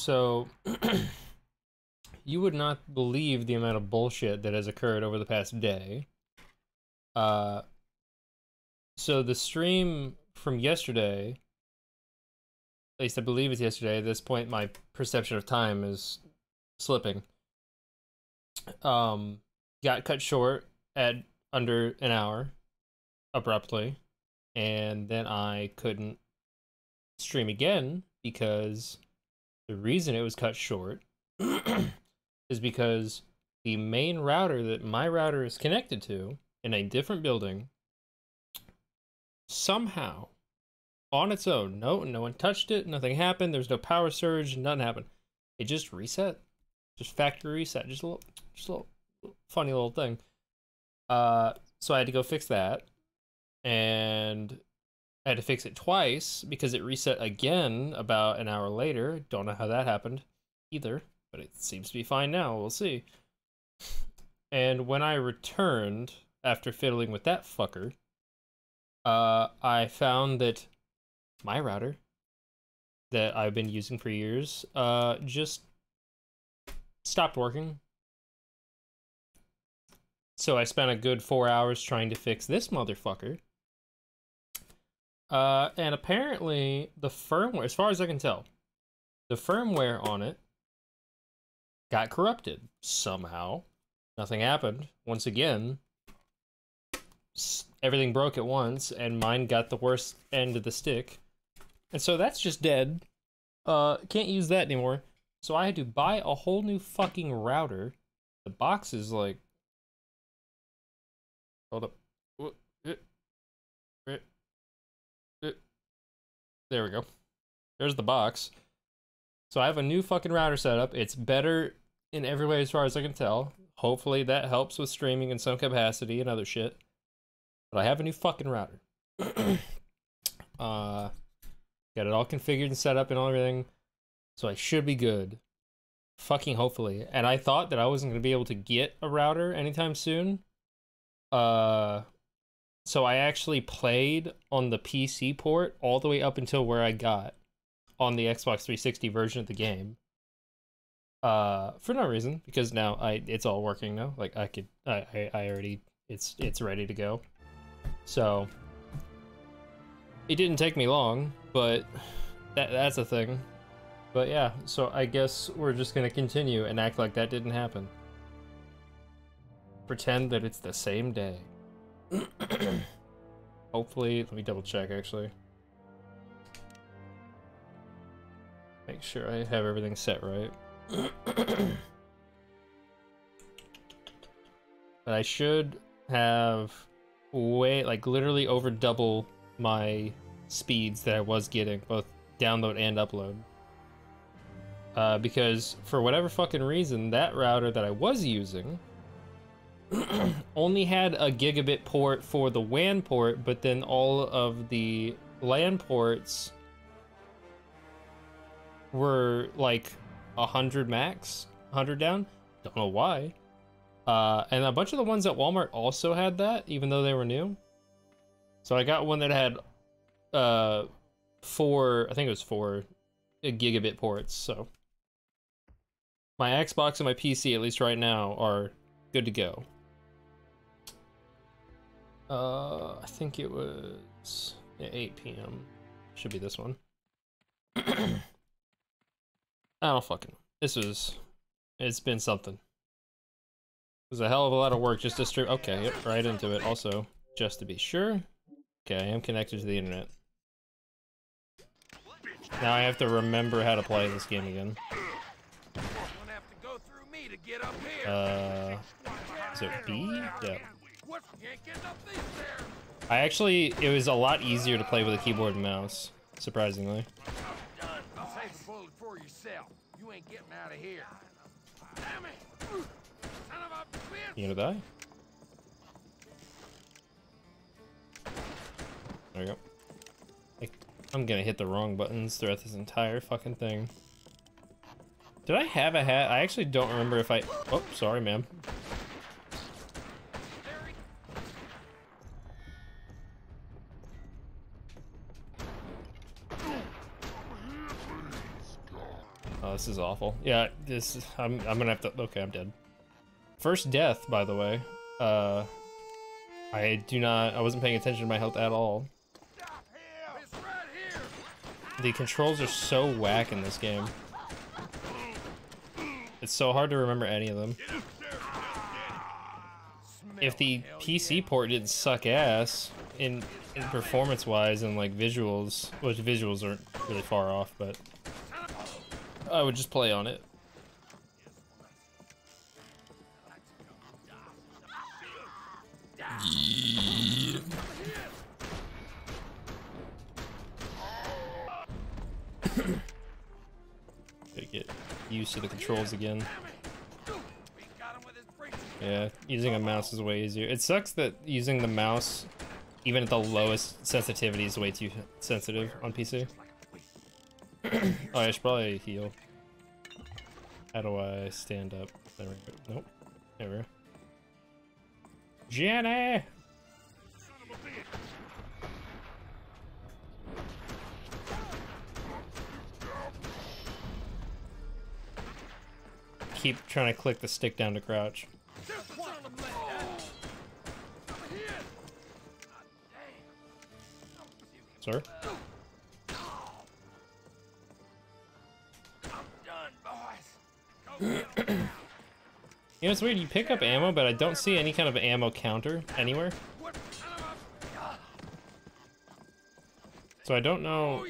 So you would not believe the amount of bullshit that has occurred over the past day. Uh, so the stream from yesterday, at least I believe it's yesterday, at this point my perception of time is slipping. Got cut short at under an hour, abruptly, and then I couldn't stream again because the reason it was cut short is because the main router that my router is connected to in a different building somehow on its own, no one touched it, nothing happened, there's no power surge, nothing happened, it just reset, just factory reset, just a little funny little thing. So I had to go fix that, and I had to fix it twice because it reset again about an hour later. Don't know how that happened either, but it seems to be fine now. We'll see. And when I returned after fiddling with that fucker, I found that my router that I've been using for years just stopped working. So I spent a good 4 hours trying to fix this motherfucker. And apparently the firmware, as far as I can tell, the firmware on it got corrupted somehow. Nothing happened. Once again, everything broke at once, and mine got the worst end of the stick. And so that's just dead. Can't use that anymore. So I had to buy a whole new fucking router. The box is like... Hold up. There we go. There's the box. So I have a new fucking router set up. It's better in every way as far as I can tell. Hopefully that helps with streaming in some capacity and other shit. But I have a new fucking router. Got it all configured and set up and everything. So I should be good. Fucking hopefully. And I thought that I wasn't going to be able to get a router anytime soon. So I actually played on the PC port all the way up until where I got on the Xbox 360 version of the game. For no reason, because now it's all working now. Like I already, it's ready to go. So it didn't take me long, but that's a thing. But yeah, so I guess we're just gonna continue and act like that didn't happen. Pretend that it's the same day. Hopefully, let me double check actually. Make sure I have everything set right. But I should have like literally over double my speeds that I was getting, both download and upload. Because for whatever fucking reason, that router that I was using only had a gigabit port for the WAN port, but then all of the LAN ports were like 100 max, 100 down. Don't know why. And a bunch of the ones at Walmart also had that, even though they were new. So I got one that had I think it was 4 gigabit ports. So my Xbox and my PC, at least right now, are good to go. I think it was 8 p.m. Should be this one. I don't fucking know. It's been something. It was a hell of a lot of work just to stream. Okay, yep, right into it. Also, just to be sure. Okay, I am connected to the internet. Now I have to remember how to play this game again. Is it B? Yeah. It was a lot easier to play with a keyboard and mouse, surprisingly. You gonna die? There we go. I'm gonna hit the wrong buttons throughout this entire fucking thing. Did I have a hat? I actually don't remember if I... Oh, sorry, ma'am. Oh, this is awful. Yeah, I'm gonna have to. Okay, I'm dead. First death, by the way. I wasn't paying attention to my health at all. The controls are so whack in this game. It's so hard to remember any of them. If the PC port didn't suck ass in performance-wise and like visuals, which visuals aren't really far off, but I would just play on it. Yeah. Gotta get used to the controls again. Yeah, using a mouse is way easier. It sucks that using the mouse, even at the lowest sensitivity, is way too sensitive on PC. Oh, I should probably heal. How do I stand up? There we go. Nope. There we go. Jenny! Keep trying to click the stick down to crouch. Sir? You know, it's weird, you pick up ammo, but I don't see any kind of ammo counter anywhere. So I don't know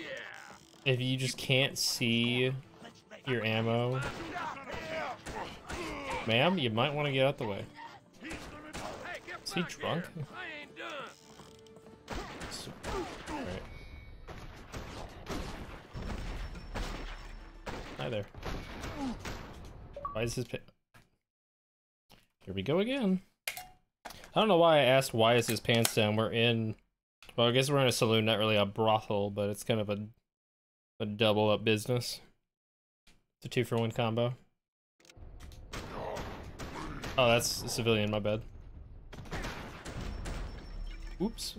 if you just can't see your ammo. Ma'am, you might want to get out the way. Is he drunk? Alright. Hi there. Why is his Here we go again. I don't know why I asked why is his pants down. We're in... Well, I guess we're in a saloon, not really a brothel, but it's kind of a double up business. It's a 2-for-1 combo. Oh, that's a civilian, my bad. Oops.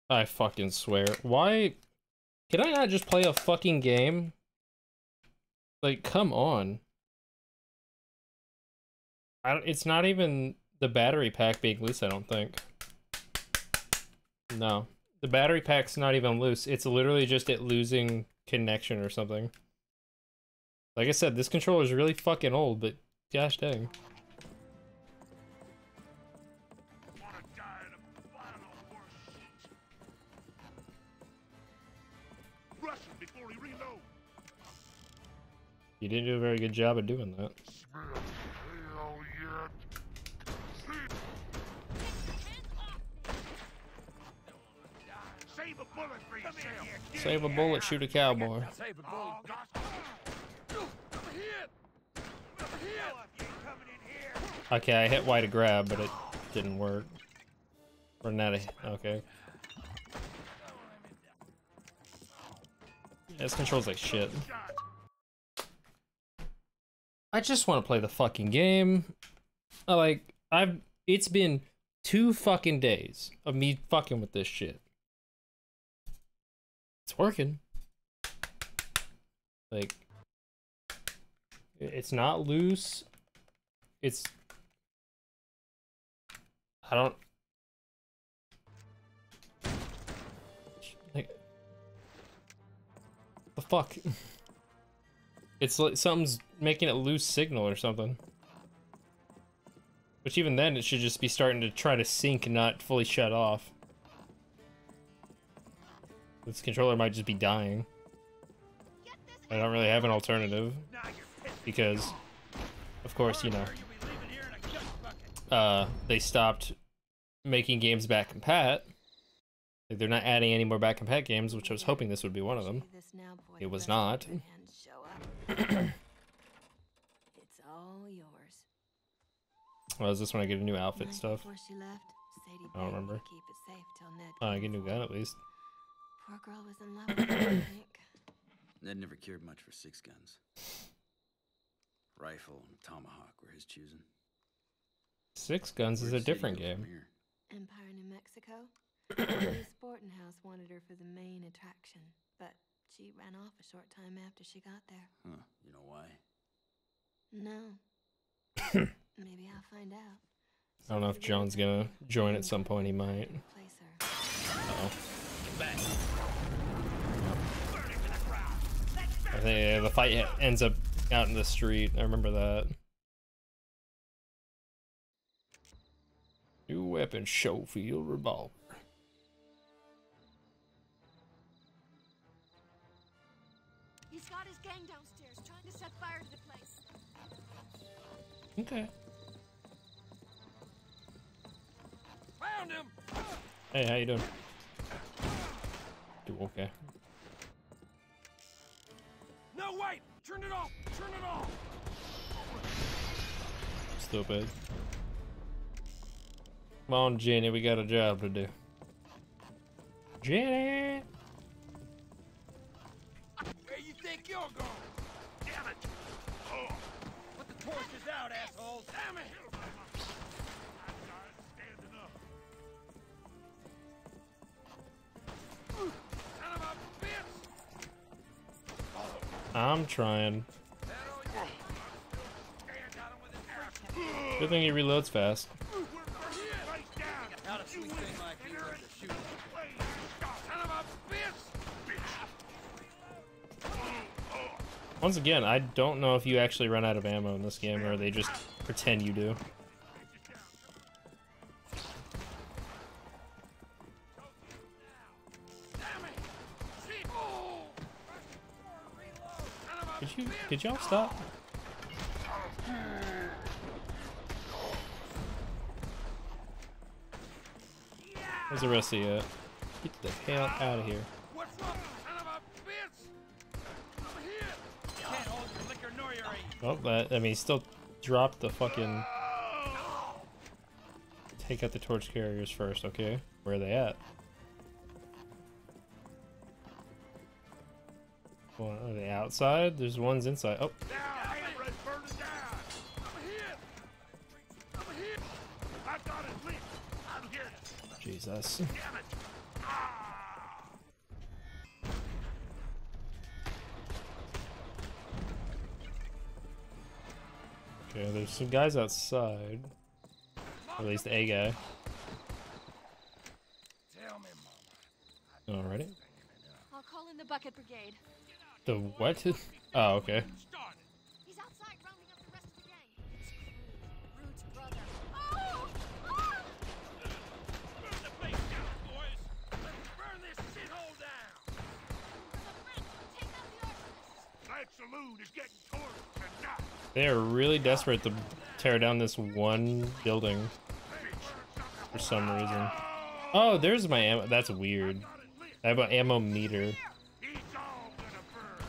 I fucking swear. Why? Can I not just play a fucking game? Like, come on. It's not even the battery pack being loose, I don't think. No. The battery pack's not even loose. It's literally just it losing connection or something. Like I said, this controller is really fucking old, but gosh dang. You didn't do a very good job of doing that. Save a bullet, shoot a cowboy. Okay, I hit Y to grab, but it didn't work. Or not a... Okay. Yeah, this controls like shit. I just want to play the fucking game. It's been 2 fucking days of me fucking with this shit. It's working. Like, it's not loose. It's... I don't... Like... The fuck? It's like something's making it lose signal or something. Which even then, it should just be starting to try to sync, not fully shut off. This controller might just be dying. I don't really have an alternative. Because, of course, you know, they stopped making games back compat. Like, they're not adding any more back compat games, which I was hoping this would be one of them. It was not. It's all yours. Well, is this when I get a new outfit stuff? I don't remember. Oh, I get a new gun at least. Poor girl was in love with him, I think. Ned never cared much for 6 guns. Rifle and tomahawk were his choosing. 6 Guns is a different game. Empire, New Mexico. The sporting house wanted her for the main attraction, but She ran off a short time after she got there. Huh. You know why? No. Maybe I'll find out. I don't know if John's gonna join at some point. He might. Replace her. Uh-oh. I think the fight ends up out in the street. I remember that. New weapon, Schofield revolver. He's got his gang downstairs trying to set fire to the place. Okay. Found him! Hey, how you doing? Do okay. No, wait! Turn it off! Turn it off! Stupid. Come on, Jenny, we got a job to do. Jenny! Where you think you're going? Damn it! Oh. Put the torches out, assholes! Damn it! Standing up. Son of a bitch! I'm trying. Good thing he reloads fast. Not a sweet thing like you to shoot. Son of a bitch! Once again, I don't know if you actually run out of ammo in this game or they just pretend you do. Could y'all stop? Where's the rest of you at? Get the hell out of here. What's wrong, son of a bitch? I'm here. Can't hold your liquor nor your aim. Oh, I mean, he still dropped the fucking... Take out the torch carriers first, okay? Where are they at? Well, are they outside? There's ones inside. Oh. Now, Hammer's burning down. I'm here. I'm here. I've got it lit. I'm here. Jesus. Damn it. Ah. Okay, there's some guys outside. Or at least a guy. Tell me, Mama. Alrighty. I'll call in the bucket brigade. The what? Oh, okay. He's outside rounding up the rest of the gang. It's Rude's brother. Oh! Oh! Burn the place down, boys. Let's burn this shithole down. Take out the arsonists. That saloon is getting torched tonight. They are really desperate to tear down this one building for some reason. Oh, there's my ammo. That's weird. I have an ammo meter. He's all gonna burn.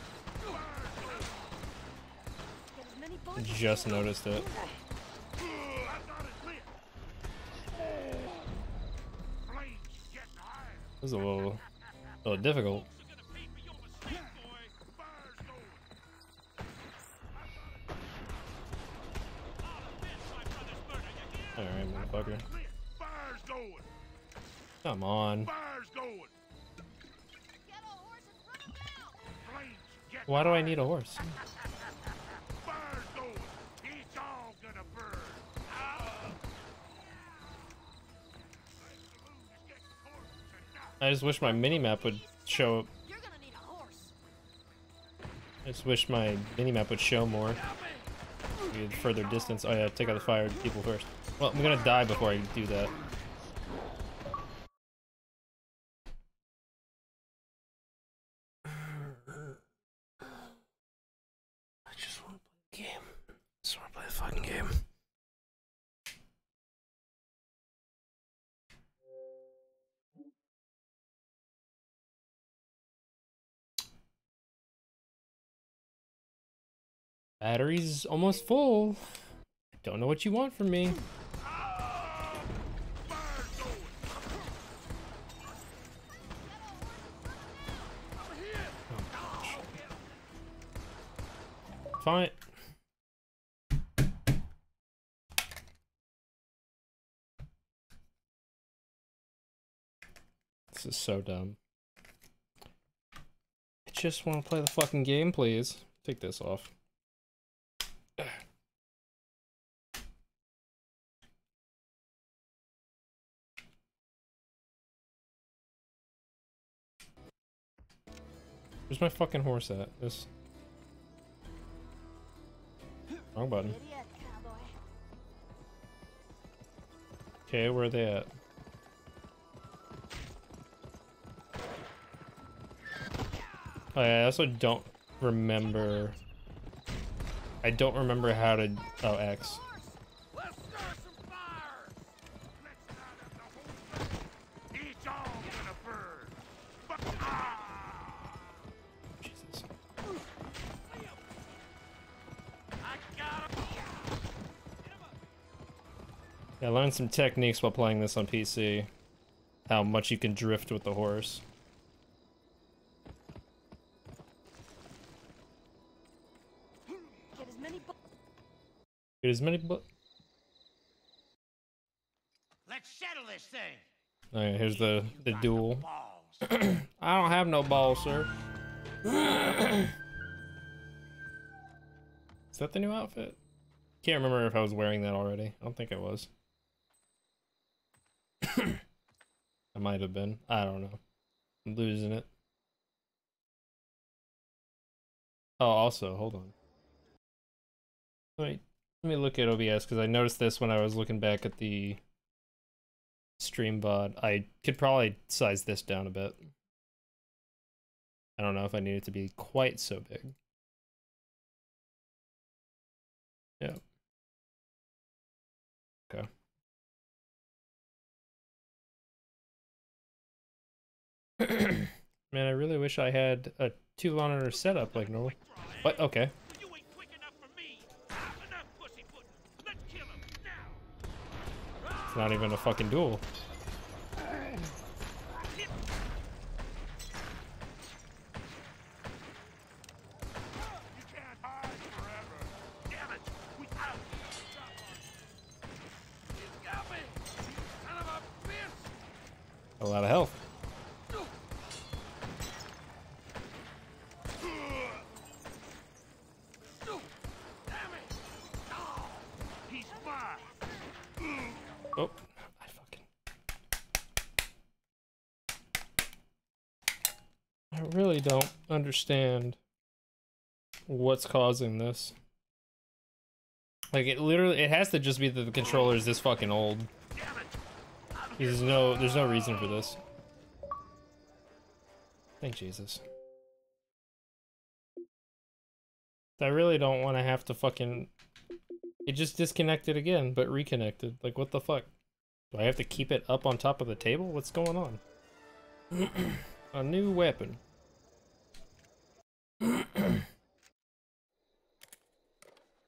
Get as many bullets as Just you can. noticed it. I've got it lit. Flames getting higher. This is a little difficult. You're gonna pay for your mistake, boy. Fire's going. Alright, motherfucker. Fire's going. Come on. Fire's going. Get a horse and run him down. Flames getting Why do I need a horse? Fire's going. It's all gonna burn. I just wish my minimap would show up. You're gonna need a horse. I just wish my minimap would show more. Maybe further distance. Oh yeah, take out the fire people first. Well, I'm gonna die before I do that. I just want to play the game. Just want to play the fucking game. Battery's almost full. I don't know what you want from me. Fine. This is so dumb. It just want to play the fucking game, please. Take this off. Where's my fucking horse at? This. Wrong button. Idiot, cowboy. Okay, where are they at? Oh, yeah, I also don't remember. I don't remember how to. Oh, X. Let's start some fire! Let's not have the whole thing. Each all gonna burn. But, Jesus. I got him! Yeah, I learned some techniques while playing this on PC. How much you can drift with the horse. Get as many Get as many Let's settle this thing! Oh yeah, here's the You got duel. balls. I don't have no balls, sir. Is that the new outfit? Can't remember if I was wearing that already. I don't think I was. I might have been. I don't know. I'm losing it. Oh, also, hold on. Let me look at OBS because I noticed this when I was looking back at the stream VOD. I could probably size this down a bit. I don't know if I need it to be quite so big. Yeah. Okay. Man, I really wish I had a 2-monitor setup like normal. What? Okay. You ain't quick enough for me. Enough pussyfooting. Let's kill him now. It's not even a fucking duel. You can't hide forever. Damn it. We out. He's got me. Son of a bitch. A lot of health. Damn it. Oh, he's mine. Oh, I fucking. I really don't understand what's causing this. Like it has to just be that the controller is this fucking old. Damn it. There's no reason for this. Thank Jesus. I really don't want to have to fucking. It just disconnected again, but reconnected. Like, what the fuck? Do I have to keep it up on top of the table? What's going on? A new weapon.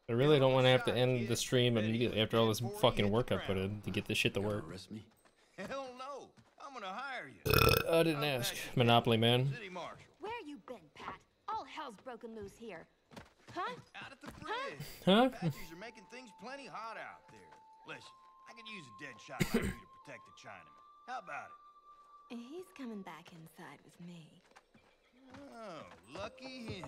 I really don't want to have to end the stream immediately after all this fucking work I put in to get this shit to work. Arrest me? Hell no! I'm gonna hire you. I didn't ask. Monopoly man. City Marshal. Where you been, Pat? All hell's broken loose here. Huh? Out at the bridge. Huh? Apaches are making things plenty hot out there. Listen, I could use a dead shot like you to protect the Chinaman. How about it? He's coming back inside with me. Oh, lucky him.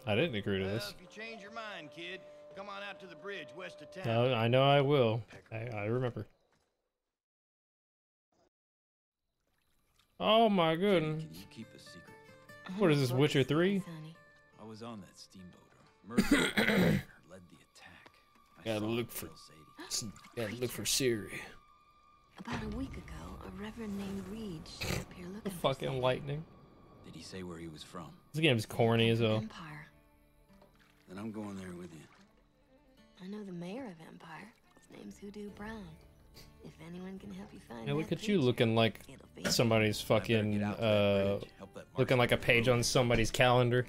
I didn't agree to Well, this. if you change your mind, kid, come on out to the bridge west of town. No, I know I will. I remember. Oh my goodness. Can you keep a secret? What is this, Witcher 3? Sonny. I was on that steamboat. Murder led the attack. I Gotta saw look it for- kill Sadie. Gotta look for Siri. About a week ago, a reverend named Reed showed up here looking for Fucking Sadie. lightning. Did he say where he was from? This game's corny as hell. Empire. Then I'm going there with you. I know the mayor of Empire. His name's Hoodoo Brown. If anyone can help you find Hey, look that at you preacher, looking like it'll be somebody's I better fucking get out to that bridge, help that looking marshal like a get the page road. on somebody's calendar.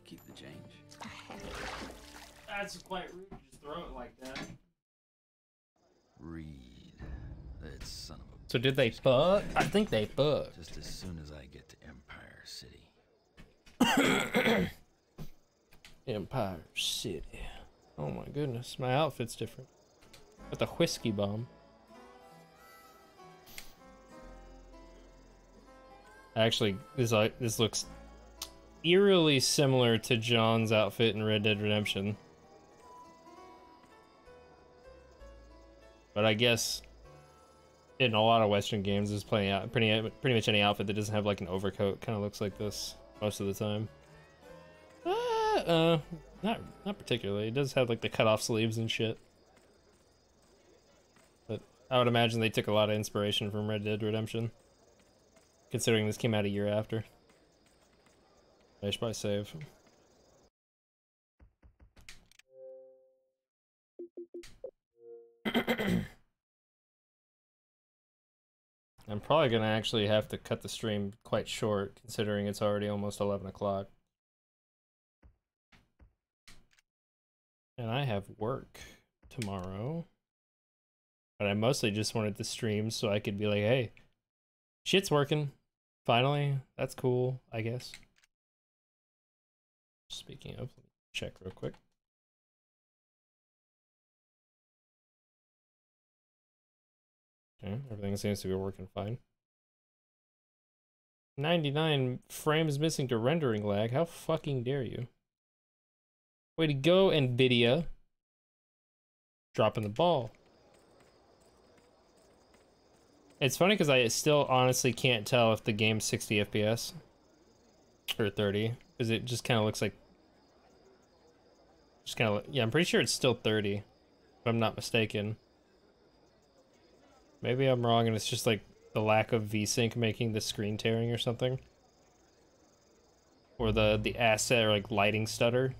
Keep the change. That's quite rude to just throw it like that. Reed. That son of a... So did they fuck? I think they fucked. Just as soon as I get to Empire City. Empire City. Oh my goodness, my outfit's different. With the whiskey bomb. Actually, this looks eerily similar to John's outfit in Red Dead Redemption. But I guess in a lot of Western games, there's pretty much any outfit that doesn't have like an overcoat kind of looks like this most of the time. Not particularly. It does have like the cut off sleeves and shit. But I would imagine they took a lot of inspiration from Red Dead Redemption, considering this came out a year after. I should probably save. I'm probably gonna actually have to cut the stream quite short, considering it's already almost 11 o'clock. And I have work tomorrow. But I mostly just wanted to stream so I could be like, hey, shit's working. Finally, that's cool, I guess. Speaking of, let me check real quick. Okay, everything seems to be working fine. 99 frames missing to rendering lag. How fucking dare you? Way to go, Nvidia. Dropping the ball. It's funny because I still honestly can't tell if the game's 60 FPS or 30, because it just kind of looks like, yeah, I'm pretty sure it's still 30, if I'm not mistaken. Maybe I'm wrong and it's just like the lack of VSync making the screen tearing or something, or the asset or like lighting stutter.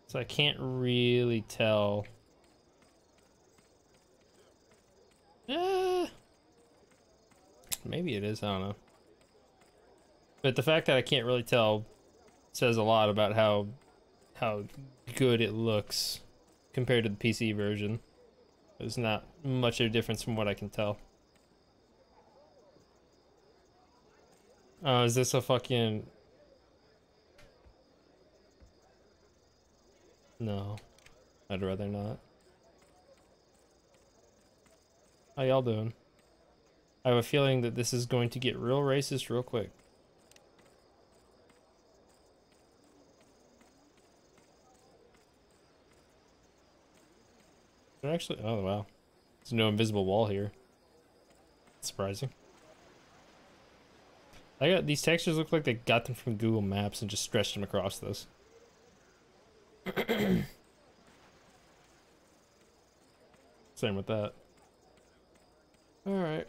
So I can't really tell. Maybe it is, I don't know. But the fact that I can't really tell says a lot about how good it looks compared to the PC version. There's not much of a difference from what I can tell. Oh, is this a fucking... No. I'd rather not. How y'all doing? I have a feeling that this is going to get real racist real quick. Actually, oh wow. There's no invisible wall here. Surprising. These textures look like they got them from Google Maps and just stretched them across this. Same with that. Alright.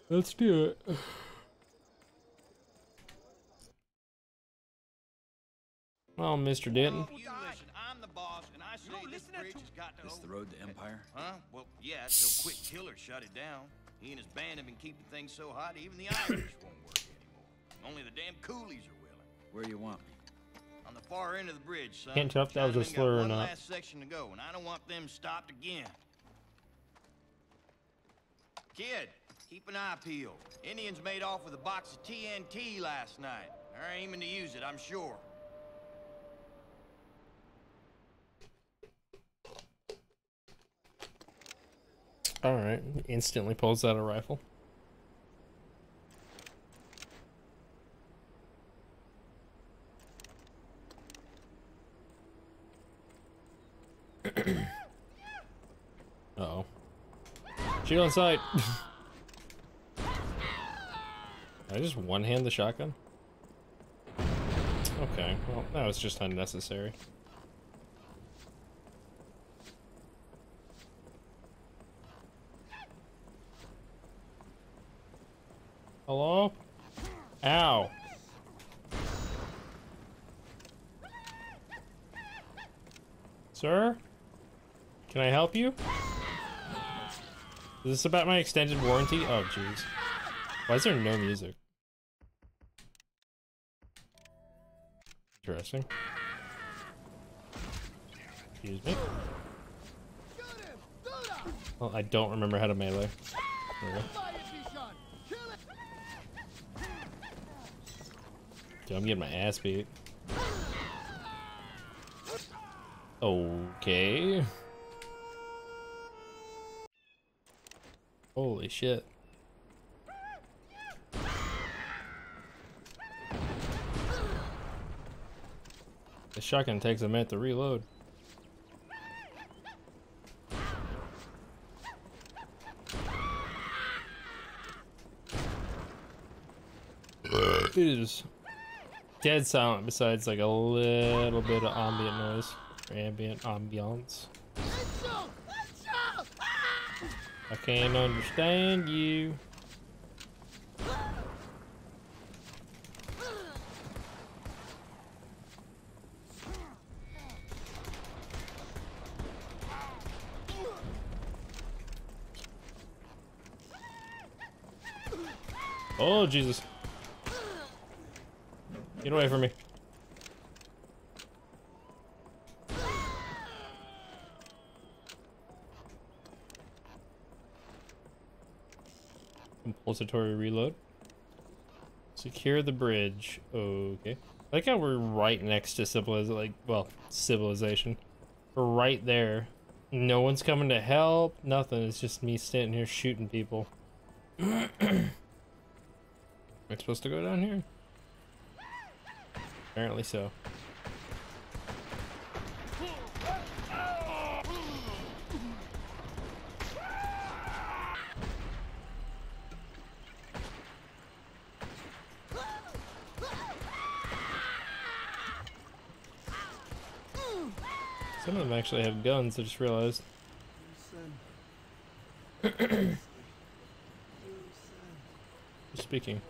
Let's do it. Well, Mr. Denton. You listen, I'm the boss, and I say this bridge has got to This the open. road to Empire? Huh? Well, yeah, till Quick Killer shut it down. He and his band have been keeping things so hot, even the Irish won't work anymore. Only the damn coolies are willing. Where you want me? On the far end of the bridge, son. Can't tell if that was a Chinamen got slur or one not. last section to go, and I don't want them stopped again. Kid, keep an eye peeled. Indians made off with a box of TNT last night. They're aiming to use it, I'm sure. Alright, instantly pulls out a rifle. Uh-oh. Shoot on sight! I just one-hand the shotgun? Okay, well, that was just unnecessary. Hello? Ow. Sir? Can I help you? Is this about my extended warranty? Oh, jeez. Why is there no music? Interesting. Excuse me. Well, I don't remember how to melee. There we go. Dude, I'm getting my ass beat. Okay. Holy shit. The shotgun takes a minute to reload. It is dead silent besides like a little bit of ambient noise. Or ambient ambiance. I can't understand you. Oh, Jesus. Get away from me. Compulsory reload. Secure the bridge. Okay. I like how we're right next to civilization. We're right there. No one's coming to help. Nothing. It's just me standing here shooting people. Am I supposed to go down here? Apparently so. Some of them actually have guns, I just realized. Speaking.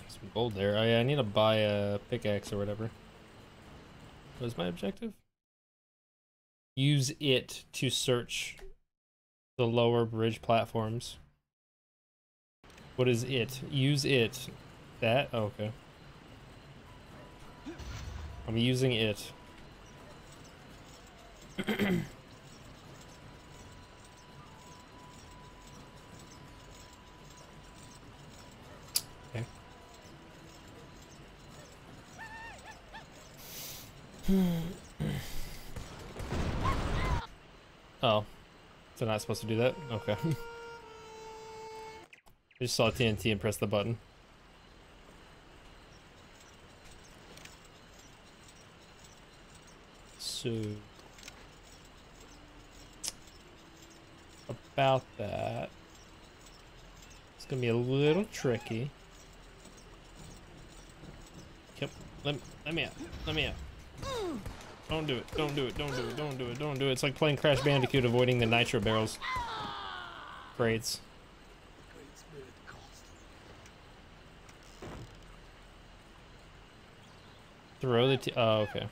Some gold there. Oh yeah, I need to buy a pickaxe or whatever. What is my objective? Use it to search the lower bridge platforms. What is it? Use it. That? Oh, okay. I'm using it. Okay. Oh. So not supposed to do that? Okay. I just saw TNT and pressed the button. So about that, it's gonna be a little tricky. Yep, let me out, let me out. Don't do it, don't do it, don't do it, don't do it, don't do it. It's like playing Crash Bandicoot avoiding the nitro barrels. Grades. Throw the oh, okay.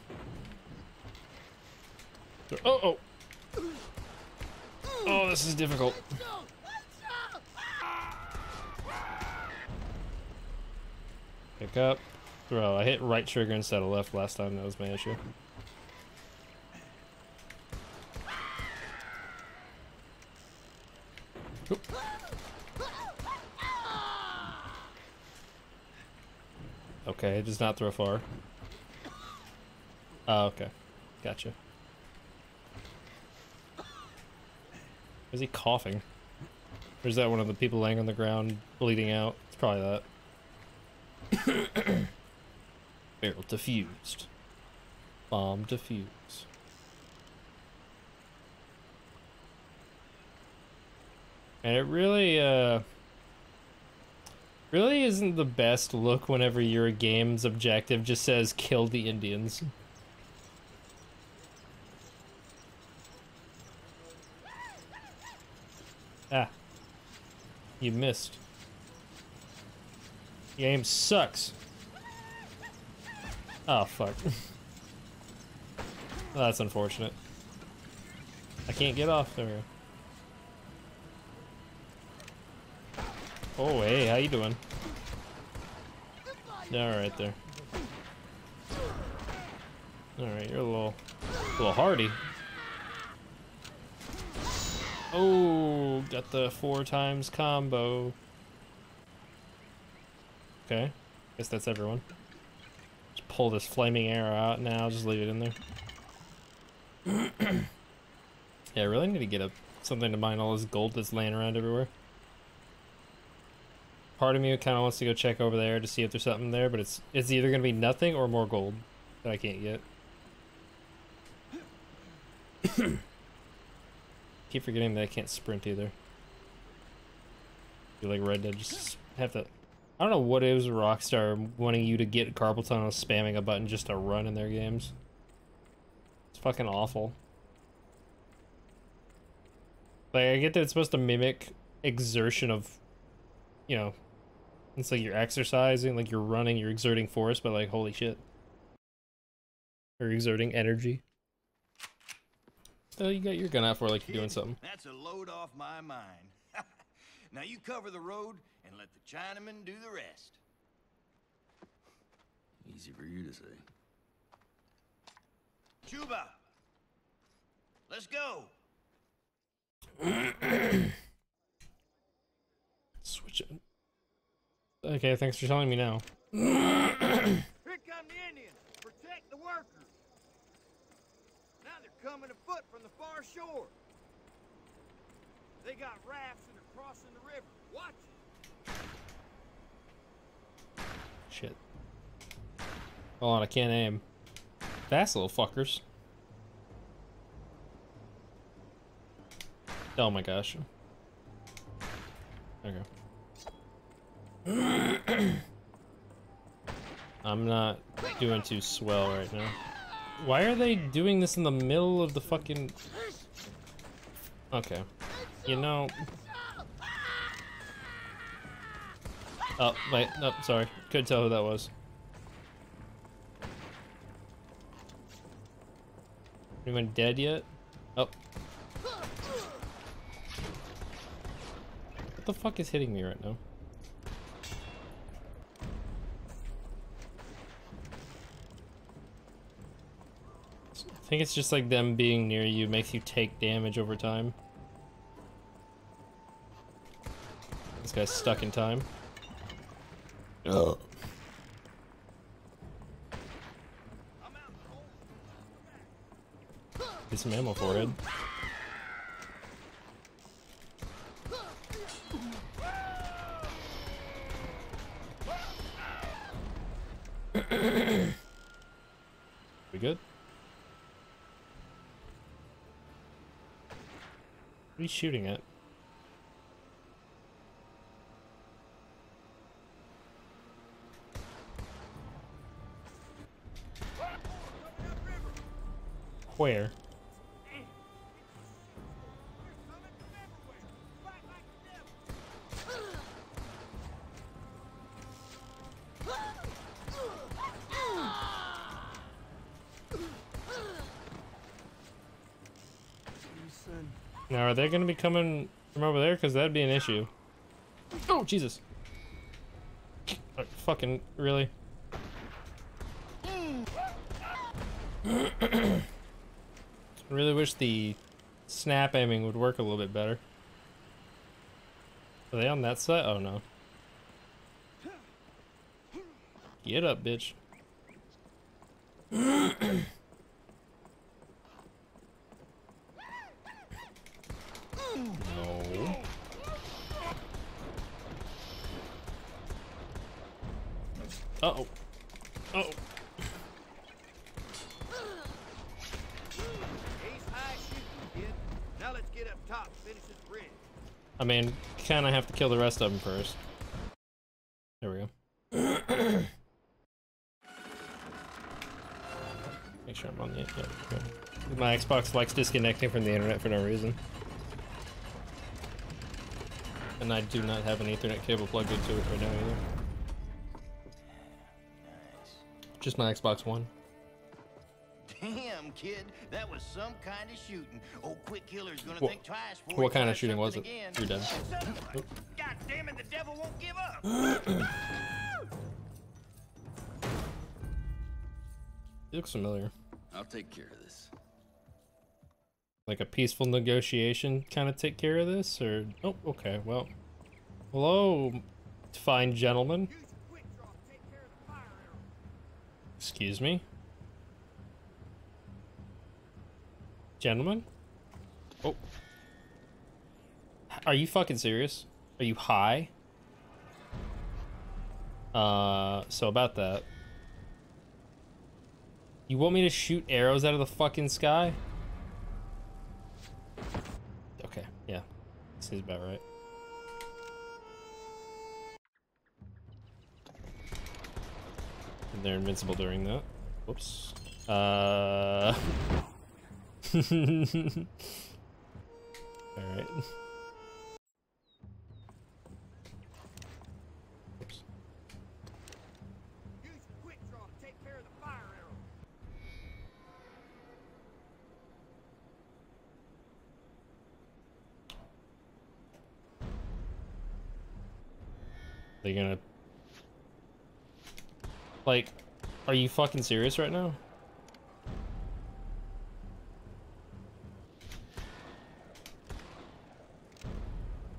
Oh, oh. Oh, this is difficult. Pick up. Throw. I hit right trigger instead of left last time. That was my issue. Oop. Okay, it does not throw far. Oh, okay. Gotcha. Is he coughing? Or is that one of the people laying on the ground bleeding out? It's probably that. Barrel defused. Bomb defused. And it really, really isn't the best look whenever your game's objective just says kill the Indians. Ah. You missed. Your aim sucks. Oh, fuck. Well, that's unfortunate. I can't get off there. Oh, hey, how you doing? Alright there. Alright, you're a little hardy. Oh, got the 4 times combo. Okay, guess that's everyone. Just pull this flaming arrow out now, just leave it in there. Yeah, I really need to get something to mine all this gold that's laying around everywhere. Part of me kind of wants to go check over there to see if there's something there, but it's either gonna be nothing or more gold that I can't get. Keep forgetting that I can't sprint either. I feel like Red Dead just have to. I don't know what it is with Rockstar wanting you to get carpal tunnel spamming a button just to run in their games. It's fucking awful. Like, I get that it's supposed to mimic exertion of, you know, it's like you're exercising, like you're running, you're exerting force, but like, holy shit. Or exerting energy. Oh, you got your gun out for like you're doing something. That's a load off my mind. Now you cover the road and let the Chinaman do the rest. Easy for you to say. Chuba, let's go. Switch it. Okay, thanks for telling me now. Here come the Indians. Protect the workers. Now they're coming afoot from the far shore. They got rafts and they're crossing the river. Watch it. Shit. Hold on, I can't aim. Fast little fuckers. Oh my gosh. Okay. I'm not doing too swell right now. Why are they doing this in the middle of the fucking... Okay. You know... Oh, wait. No, sorry. Couldn't tell who that was. Anyone dead yet? Oh. What the fuck is hitting me right now? I think it's just like them being near you makes you take damage over time. This guy's stuck in time. Ugh. Get some ammo for it. We good? What are you shooting at? Where? Now, are they going to be coming from over there? Because that'd be an issue. Oh, Jesus. Fucking, really? I really wish the snap aiming would work a little bit better. Are they on that side? Oh, no. Get up, bitch. No. Uh-oh. Uh-oh. Ace high shooting, kid. Now let's get up top and finish this bridge. I mean, kind of have to kill the rest of them first. There we go. Make sure I'm on the... Yeah, okay. My Xbox likes disconnecting from the internet for no reason. And I do not have an Ethernet cable plugged into it right now either. Just my Xbox One. Damn, kid, that was some kind of shooting. Old Quick Killer's gonna think twice before What he kind of tries shooting was it? something again. You're done. God damn it, the devil won't give up. It looks familiar. I'll take care of this. Like a peaceful negotiation kind of take care of this? Or... Oh, okay, well... Hello, fine gentlemen. Use your quick draw to take care of the fire arrow. Excuse me? Gentlemen? Oh. Are you fucking serious? Are you high? So about that. You want me to shoot arrows out of the fucking sky? Okay, yeah. Seems about right. And they're invincible during that. Whoops. Alright. Oops. Use your quick draw to take care of the fire arrow. They gonna... Like, are you fucking serious right now?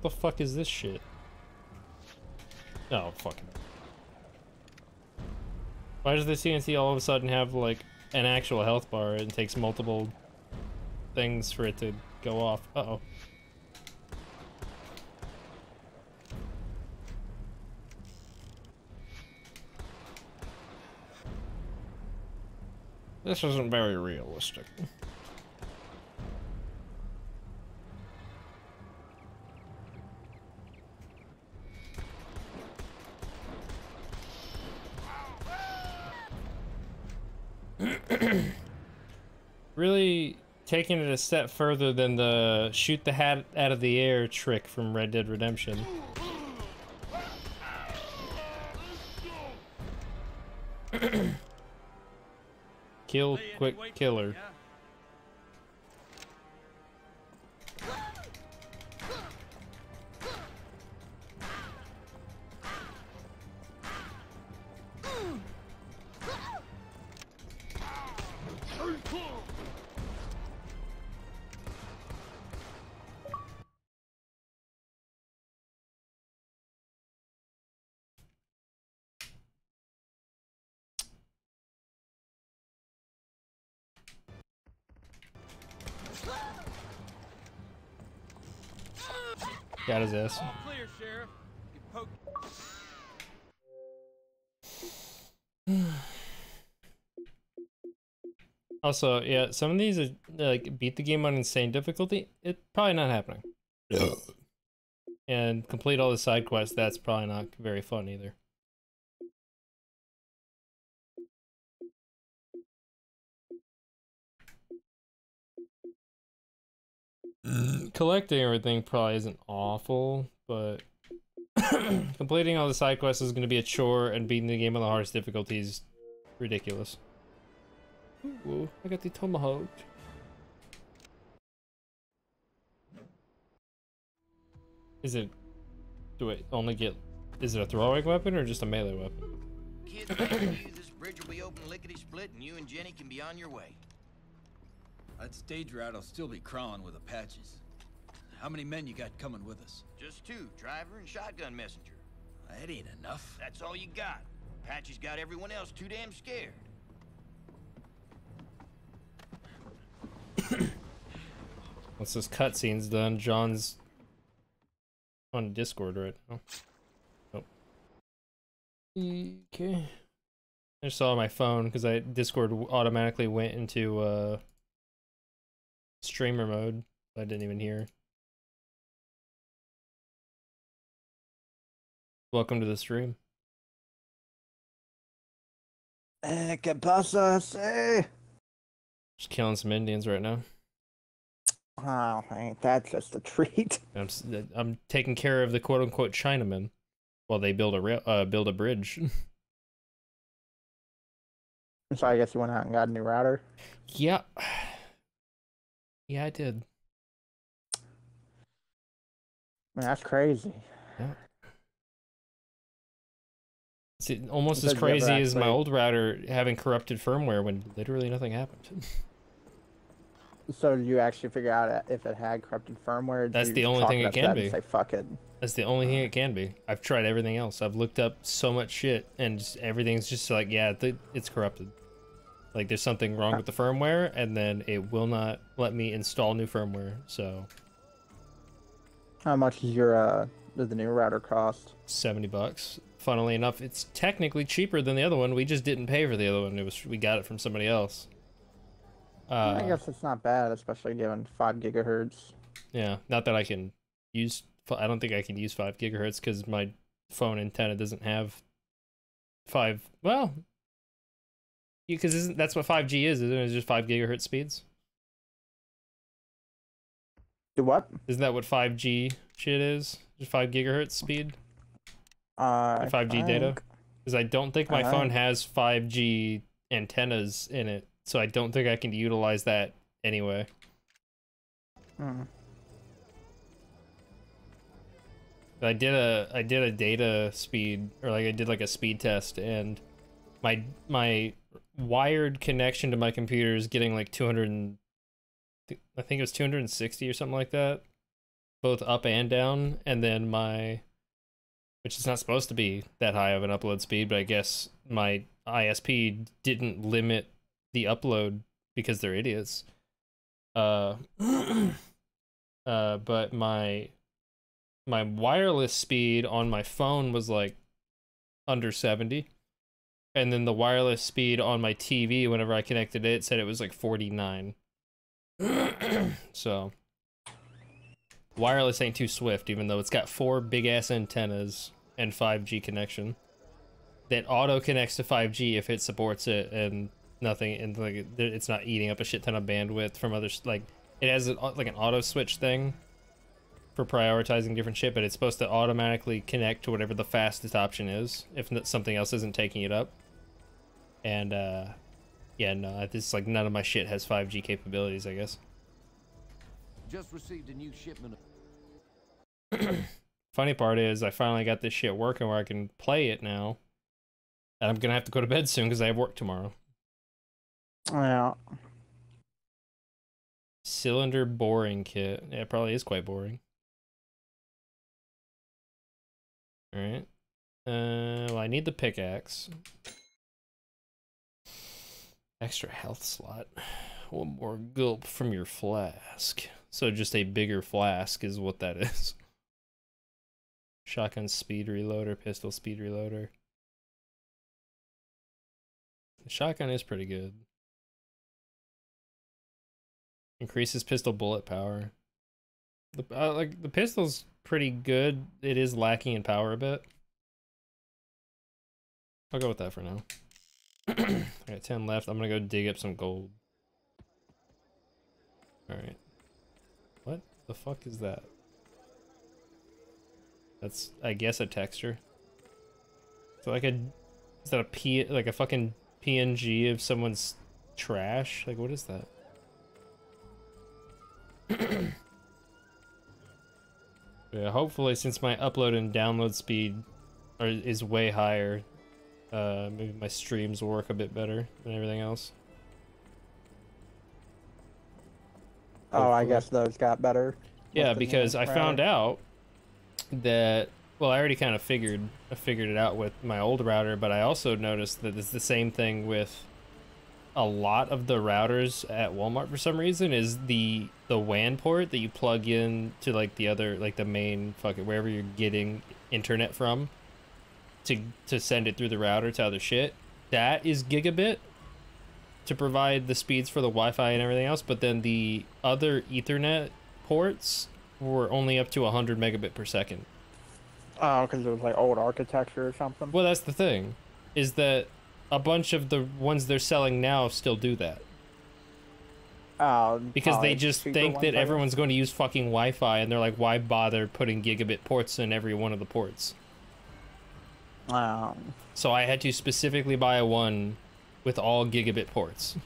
What the fuck is this shit? Oh, fucking... Why does the CNC all of a sudden have, like, an actual health bar and takes multiple things for it to go off? Uh-oh. This isn't very realistic. Really taking it a step further than the shoot the hat out of the air trick from Red Dead Redemption. Kill, quick killer. Got his ass. All clear, Sheriff. You poke. Also, yeah, some of these are like beat the game on insane difficulty. It's probably not happening. And complete all the side quests. That's probably not very fun either. Collecting everything probably isn't awful, but completing all the side quests is going to be a chore, and beating the game on the hardest difficulty is ridiculous. Ooh, I got the tomahawk. Is it... Do I only get... Is it a throwing weapon or just a melee weapon? Kids, thank you. This bridge will be open lickety-split, and you and Jenny can be on your way. That stage route will still be crawling with Apaches. How many men you got coming with us? Just two, driver and shotgun messenger. That ain't enough. That's all you got. Apache's got everyone else too damn scared. Once this cutscene's done, John's on Discord right now. Oh. Okay. I just saw on my phone because Discord automatically went into streamer mode. I didn't even hear. Welcome to the stream. ¿Qué pasa? Sí. Just killing some Indians right now. Oh, ain't that just a treat? I'm taking care of the quote-unquote Chinamen while they build a bridge. So I guess you went out and got a new router? Yeah. Yeah, I did. Man, that's crazy. Yeah. It's almost Because as you ever crazy as my actually- old router having corrupted firmware when literally nothing happened. So did you actually figure out if it had corrupted firmware? That's Did the you only chalk thing it it up to can that be. and say fuck it. That's the only thing it can be. I've tried everything else. I've looked up so much shit, and just, everything's just like, yeah, it's corrupted. Like there's something wrong with the firmware, and then it will not let me install new firmware. So How much is your does the new router cost? $70. Funnily enough, it's technically cheaper than the other one. We just didn't pay for the other one. We got it from somebody else. I guess it's not bad, especially given 5 gigahertz. Yeah, not that I can use. I don't think I can use 5 gigahertz because my phone antenna doesn't have 5. Well, because that's what 5G is, isn't it? It's just 5 gigahertz speeds. Do what? Isn't that what 5G shit is? Just 5 gigahertz speed? 5G data? Because I don't think my phone has 5G antennas in it, so I don't think I can utilize that anyway. I did a data speed, or like I did like a speed test, and my wired connection to my computer is getting like 200. I think it was 260 or something like that, both up and down, and then which is not supposed to be that high of an upload speed, but I guess my ISP didn't limit the upload because they're idiots. But my wireless speed on my phone was like under 70, and then the wireless speed on my TV, whenever I connected it, said it was like 49. So wireless ain't too swift, even though it's got 4 big ass antennas and 5G connection that auto connects to 5G if it supports it, and nothing, and like it's not eating up a shit ton of bandwidth from others. Like it has like an auto switch thing for prioritizing different shit, but it's supposed to automatically connect to whatever the fastest option is if something else isn't taking it up. And yeah, no, it's like none of my shit has 5G capabilities, I guess. Just received a new shipment. Funny part is I finally got this shit working where I can play it now. And I'm gonna have to go to bed soon because I have work tomorrow. Yeah. Cylinder boring kit. Yeah, it probably is quite boring. Alright. Well, I need the pickaxe. Extra health slot. One more gulp from your flask. So just a bigger flask is what that is. Shotgun speed reloader, pistol speed reloader. The shotgun is pretty good. Increases pistol bullet power. Like the pistol's pretty good. It is lacking in power a bit. I'll go with that for now. I got 10 left. I'm gonna go dig up some gold. Alright. What the fuck is that? That's, I guess, a texture. So like is that like a fucking PNG of someone's trash? Like, what is that? Yeah, hopefully, since my upload and download speed is way higher, maybe my streams will work a bit better than everything else. Oh, I guess those got better. Yeah, because I found out that, well, I already kind of figured it out with my old router, but I also noticed that it's the same thing with a lot of the routers at Walmart for some reason. Is the WAN port that you plug in to like the other, like the main fucking wherever you're getting internet from to send it through the router to other shit, that is gigabit to provide the speeds for the Wi-Fi and everything else, but then the other Ethernet ports were only up to 100 megabit per second. Oh, because it was like old architecture or something? Well, that's the thing, is that a bunch of the ones they're selling now still do that. Because they just think that everyone's going to use fucking Wi-Fi, and they're like, why bother putting gigabit ports in every one of the ports? So I had to specifically buy one with all gigabit ports.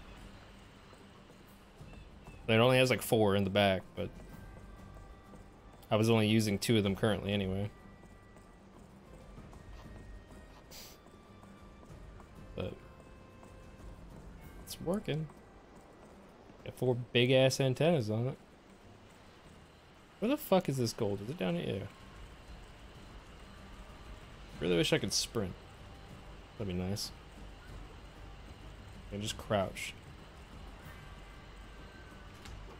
It only has like 4 in the back, but I was only using 2 of them currently anyway. But it's working. Got 4 big ass antennas on it. Where the fuck is this gold? Is it down here? Yeah. Really wish I could sprint. That'd be nice. And just crouch.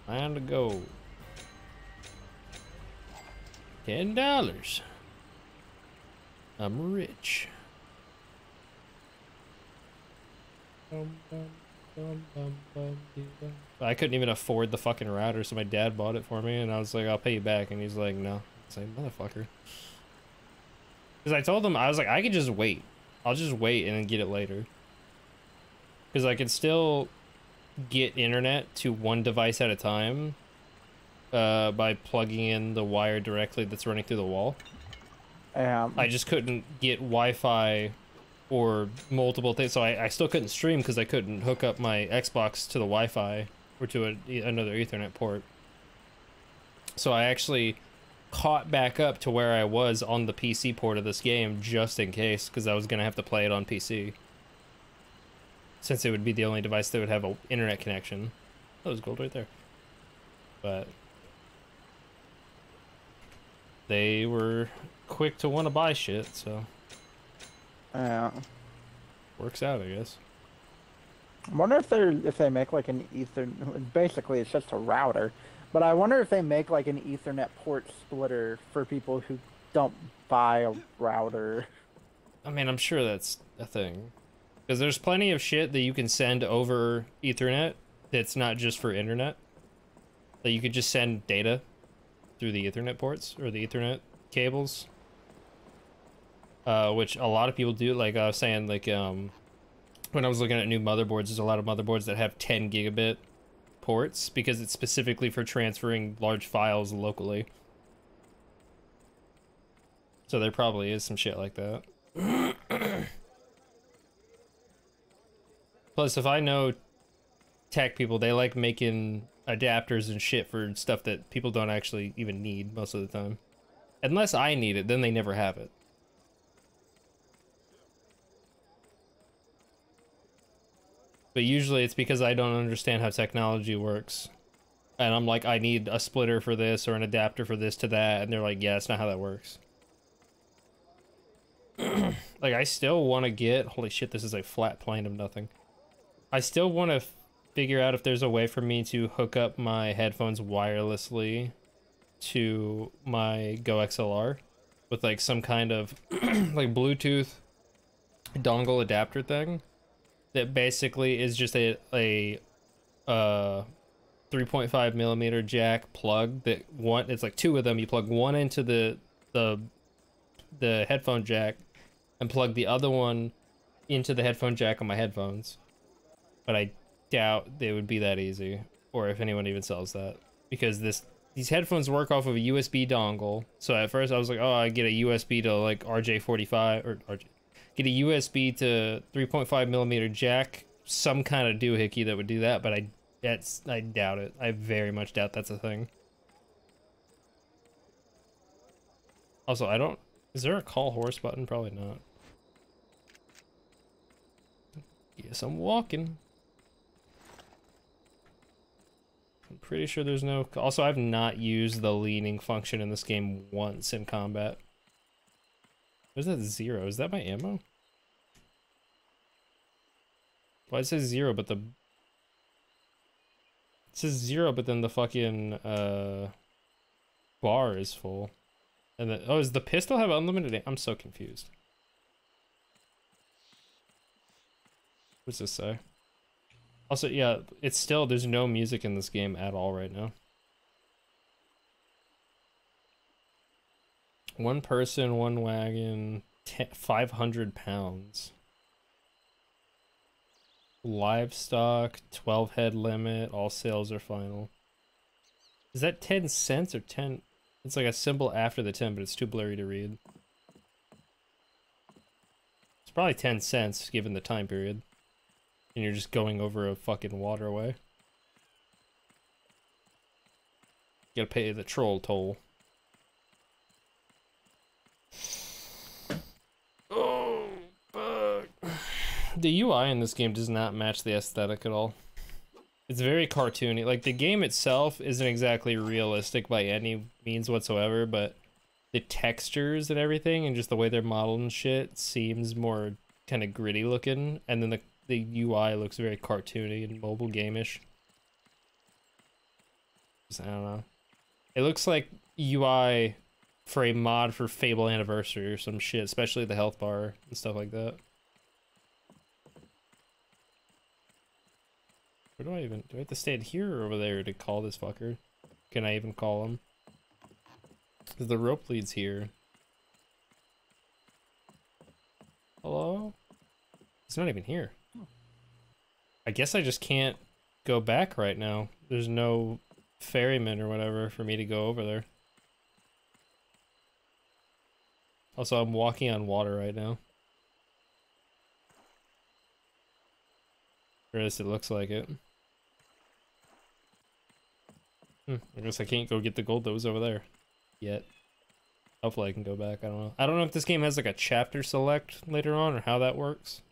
Time to go. $10. I'm rich. I couldn't even afford the fucking router, so my dad bought it for me, and I was like, I'll pay you back, and he's like, no. It's like, motherfucker. Because I told him, I was like, I could just wait. I'll just wait and then get it later. Because I could still get internet to one device at a time by plugging in the wire directly that's running through the wall. I just couldn't get Wi-Fi or multiple things, so I still couldn't stream because I couldn't hook up my Xbox to the Wi-Fi or to another Ethernet port. So I actually caught back up to where I was on the PC port of this game just in case, because I was going to have to play it on PC. Since it would be the only device that would have an internet connection. That was gold right there. But they were quick to want to buy shit, so works out, I guess. I wonder if they make like an Ethernet. Basically, it's just a router, but I wonder if they make like an Ethernet port splitter for people who don't buy a router. I mean, I'm sure that's a thing, because there's plenty of shit that you can send over Ethernet that's not just for internet. That you could just send data through the Ethernet ports or the Ethernet cables. Which a lot of people do. Like I was saying, like when I was looking at new motherboards, there's a lot of motherboards that have 10 gigabit ports because it's specifically for transferring large files locally. So there probably is some shit like that. Plus, if I know tech people, they like making adapters and shit for stuff that people don't actually even need most of the time. Unless I need it, then they never have it. But usually it's because I don't understand how technology works. And I'm like, I need a splitter for this or an adapter for this to that. And they're like, yeah, that's not how that works. Like, I still want to get... Holy shit, this is a flat plane of nothing. I still want to figure out if there's a way for me to hook up my headphones wirelessly to my Go XLR with, like, some kind of, like, Bluetooth dongle adapter thing. That basically is just a 3.5 millimeter jack plug that it's like two of them. You plug one into the headphone jack and plug the other one into the headphone jack on my headphones. But I doubt they would be that easy, or if anyone even sells that, because these headphones work off of a USB dongle. So at first I was like, oh, I get a USB to like RJ45 or get a USB to 3.5 millimeter jack, some kind of doohickey that would do that, but I doubt it. I very much doubt that's a thing. Also, is there a call horse button? Probably not. Yes, I'm walking. I'm pretty sure there's no... Also, I've not used the leaning function in this game once in combat. Where's that 0? Is that my ammo? Well, it says 0, but it says 0, but then the fucking bar is full. And then, oh, does the pistol have unlimited? I'm so confused. What's this say? Also, yeah, it's still, there's no music in this game at all right now. One person, one wagon, 500 pounds. Livestock, 12 head limit, all sales are final. Is that 10 cents or 10? It's like a symbol after the 10, but it's too blurry to read. It's probably 10 cents given the time period. And you're just going over a fucking waterway. You gotta pay the troll toll. Oh, fuck. The UI in this game does not match the aesthetic at all. It's very cartoony. Like, the game itself isn't exactly realistic by any means whatsoever, but the textures and everything and just the way they're modeled and shit seems more kind of gritty looking. And then the UI looks very cartoony and mobile game-ish. I don't know. It looks like UI for a mod for Fable Anniversary or some shit, especially the health bar and stuff like that. Where do I have to stand here or over there to call this fucker? Can I even call him? Because the rope leads here. Hello? He's not even here. I guess I just can't go back right now. There's no ferryman or whatever for me to go over there. Also, I'm walking on water right now. Or at least it looks like it. I guess I can't go get the gold that was over there. Yet. Hopefully I can go back, I don't know. I don't know if this game has like a chapter select later on or how that works.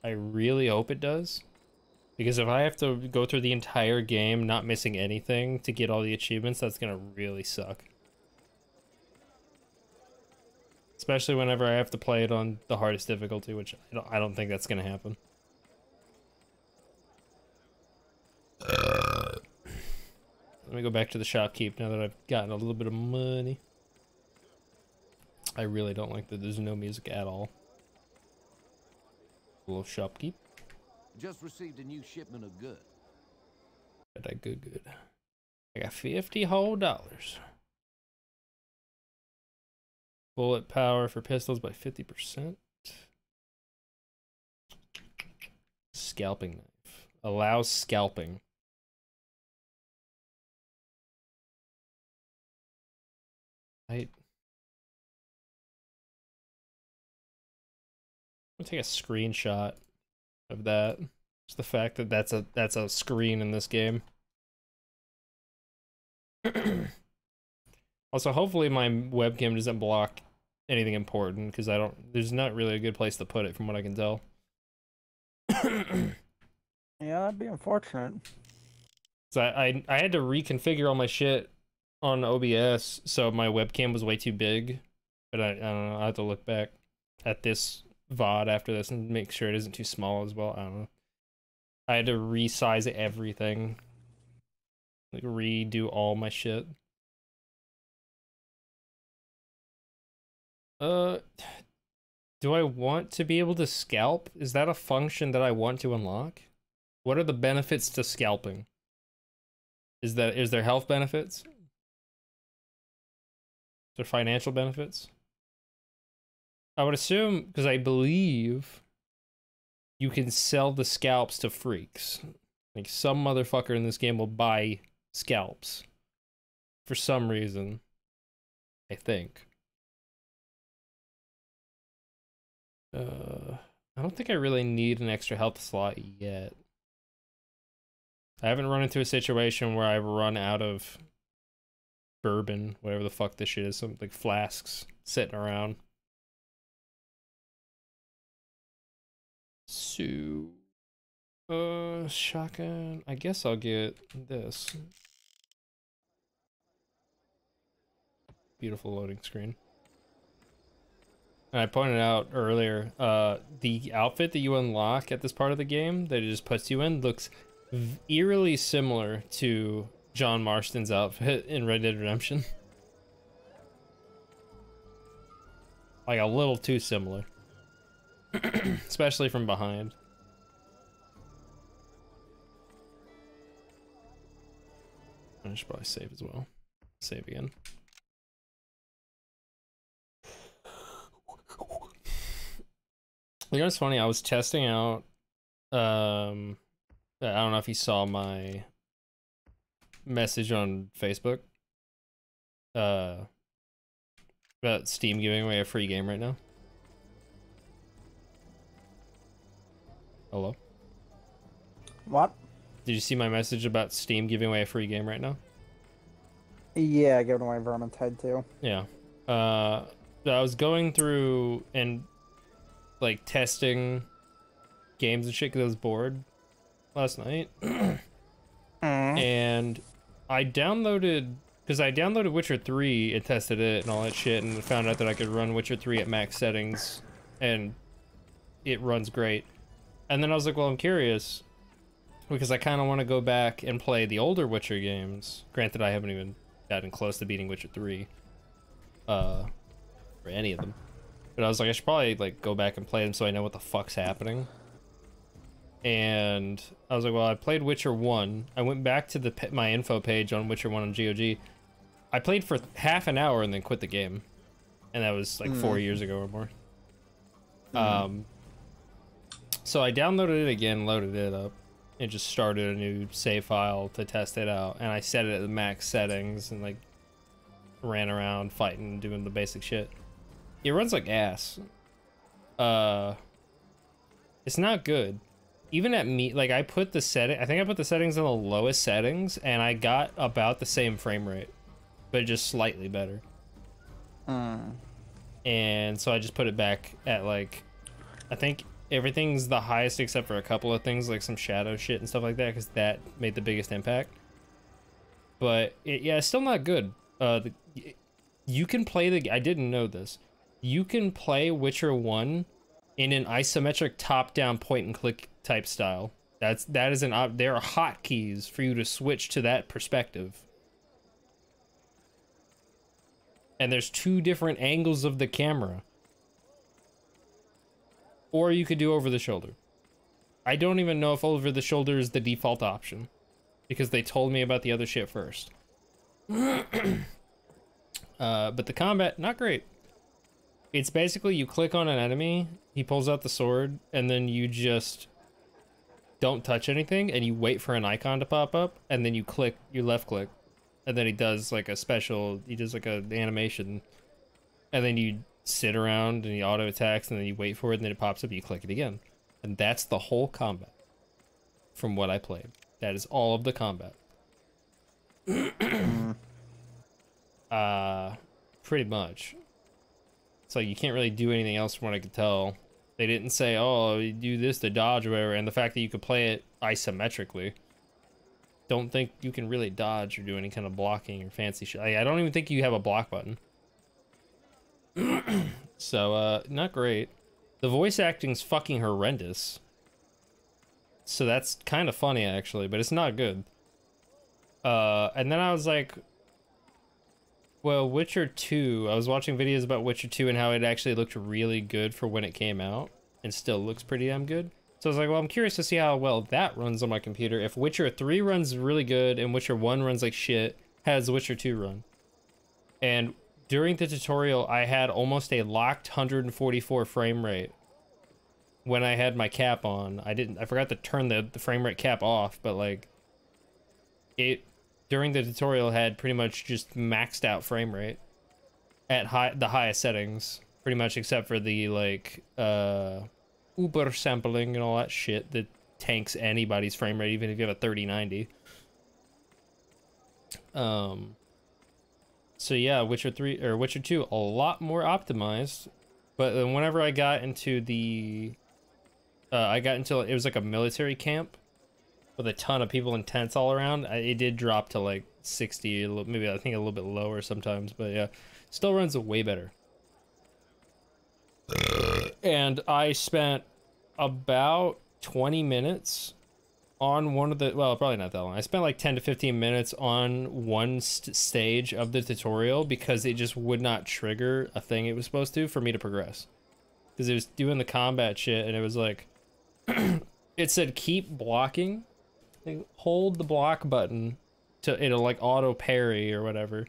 I really hope it does. Because if I have to go through the entire game not missing anything to get all the achievements, that's gonna really suck. Especially whenever I have to play it on the hardest difficulty, which I don't think that's gonna happen. Let me go back to the shopkeep now that I've gotten a little bit of money. I really don't like that there's no music at all. A little shopkeep. Just received a new shipment of goods. Good. I got $50 whole. Bullet power for pistols by 50%. Scalping knife. Allows scalping. I'm gonna take a screenshot of that. Just the fact that that's a screen in this game. Also, hopefully my webcam doesn't block anything important, because there's not really a good place to put it from what I can tell. Yeah, that'd be unfortunate. So I had to reconfigure all my shit on OBS, so my webcam was way too big. But I don't know, I have to look back at this VOD after this and make sure it isn't too small as well. I don't know. I had to resize everything. Like, redo all my shit. Do I want to be able to scalp? Is that a function that I want to unlock? What are the benefits to scalping? Is there health benefits? Is there financial benefits? I would assume, because I believe you can sell the scalps to freaks. Like, some motherfucker in this game will buy scalps. For some reason. I think. I don't think I really need an extra health slot yet. I haven't run into a situation where I've run out of bourbon, whatever the fuck this shit is, some like flasks sitting around. So, shotgun. I guess I'll get this. Beautiful loading screen. And I pointed out earlier, the outfit that you unlock at this part of the game that it just puts you in looks eerily similar to John Marston's outfit in Red Dead Redemption. Like, a little too similar. Especially from behind. I should probably save as well. Save again. You know what's funny? I was testing out, I don't know if you saw my message on Facebook, about Steam giving away a free game right now. Hello? What? Did you see my message about Steam giving away a free game right now? Yeah, giving away Vermintide too. Yeah. I was going through and like testing games and shit because I was bored last night. And I downloaded, because I downloaded Witcher 3 and tested it and all that shit, and found out that I could run Witcher 3 at max settings and it runs great. And then I was like, well, I'm curious because I kind of want to go back and play the older Witcher games. Granted, I haven't even gotten close to beating Witcher 3, or any of them. But I was like, I should probably like go back and play them so I know what the fuck's happening. And I was like, well, I played Witcher 1. I went back to my info page on Witcher 1 on GOG. I played for half an hour and then quit the game. And that was like 4 years ago or more. So I downloaded it again, loaded it up, and just started a new save file to test it out. And I set it at the max settings and like ran around fighting, doing the basic shit. It runs like ass. It's not good. Even at like I put the I think I put the settings on the lowest settings and I got about the same frame rate, but just slightly better. And so I just put it back at like, I think everything's the highest except for a couple of things like some shadow shit and stuff like that, because that made the biggest impact. But yeah, it's still not good. You can play I didn't know this. You can play Witcher 1 in an isometric top-down point-and-click type style. There are hotkeys for you to switch to that perspective. And there's 2 different angles of the camera. Or you could do over the shoulder. I don't even know if over the shoulder is the default option, because they told me about the other shit first. But the combat, not great. It's basically you click on an enemy, he pulls out the sword, and then you just don't touch anything, and you wait for an icon to pop up, and then you left click, and then he does like an animation, and then you sit around and he auto attacks, and then you wait for it, and then it pops up, and you click it again. And that's the whole combat from what I played. That is all of the combat. Pretty much. So you can't really do anything else from what I could tell. They didn't say, oh, you do this to dodge or whatever, and the fact that you could play it isometrically. Don't think you can really dodge or do any kind of blocking or fancy shit. I don't even think you have a block button. So, not great. The voice acting's fucking horrendous. So that's kind of funny, actually, but it's not good. And then I was like, well, Witcher 2, I was watching videos about Witcher 2 and how it actually looked really good for when it came out, and still looks pretty damn good. So I was like, well, I'm curious to see how well that runs on my computer. If Witcher 3 runs really good and Witcher 1 runs like shit, how does Witcher 2 run? And during the tutorial, I had almost a locked 144 frame rate when I had my cap on. I forgot to turn the frame rate cap off, but like, during the tutorial had pretty much just maxed out frame rate at the highest settings, pretty much, except for the like uber sampling and all that shit that tanks anybody's frame rate, even if you have a 3090. So yeah, Witcher 2 a lot more optimized, but then whenever I got into it was like a military camp with a ton of people in tents all around, it did drop to like 60, maybe I think a little bit lower sometimes, but yeah, still runs way better. And I spent about 20 minutes on one of the, well, probably not that long. I spent like 10 to 15 minutes on one stage of the tutorial because it just would not trigger a thing it was supposed to for me to progress. Because it was doing the combat shit and it was like, it said keep blocking. Hold the block button to it'll like auto parry or whatever,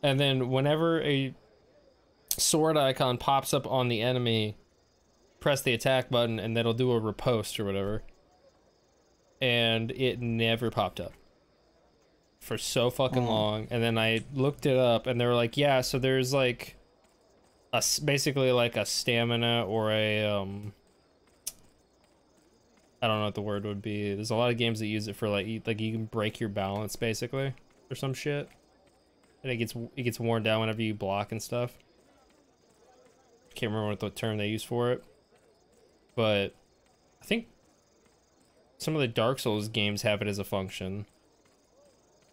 and then whenever a sword icon pops up on the enemy, press the attack button and that'll do a riposte or whatever. And it never popped up for so fucking long. And then I looked it up and they were like, yeah, so there's like basically like a stamina or a I don't know what the word would be. There's a lot of games that use it for like you can break your balance basically or some shit, and it gets worn down whenever you block and stuff. Can't remember what the term they use for it, but I think some of the Dark Souls games have it as a function.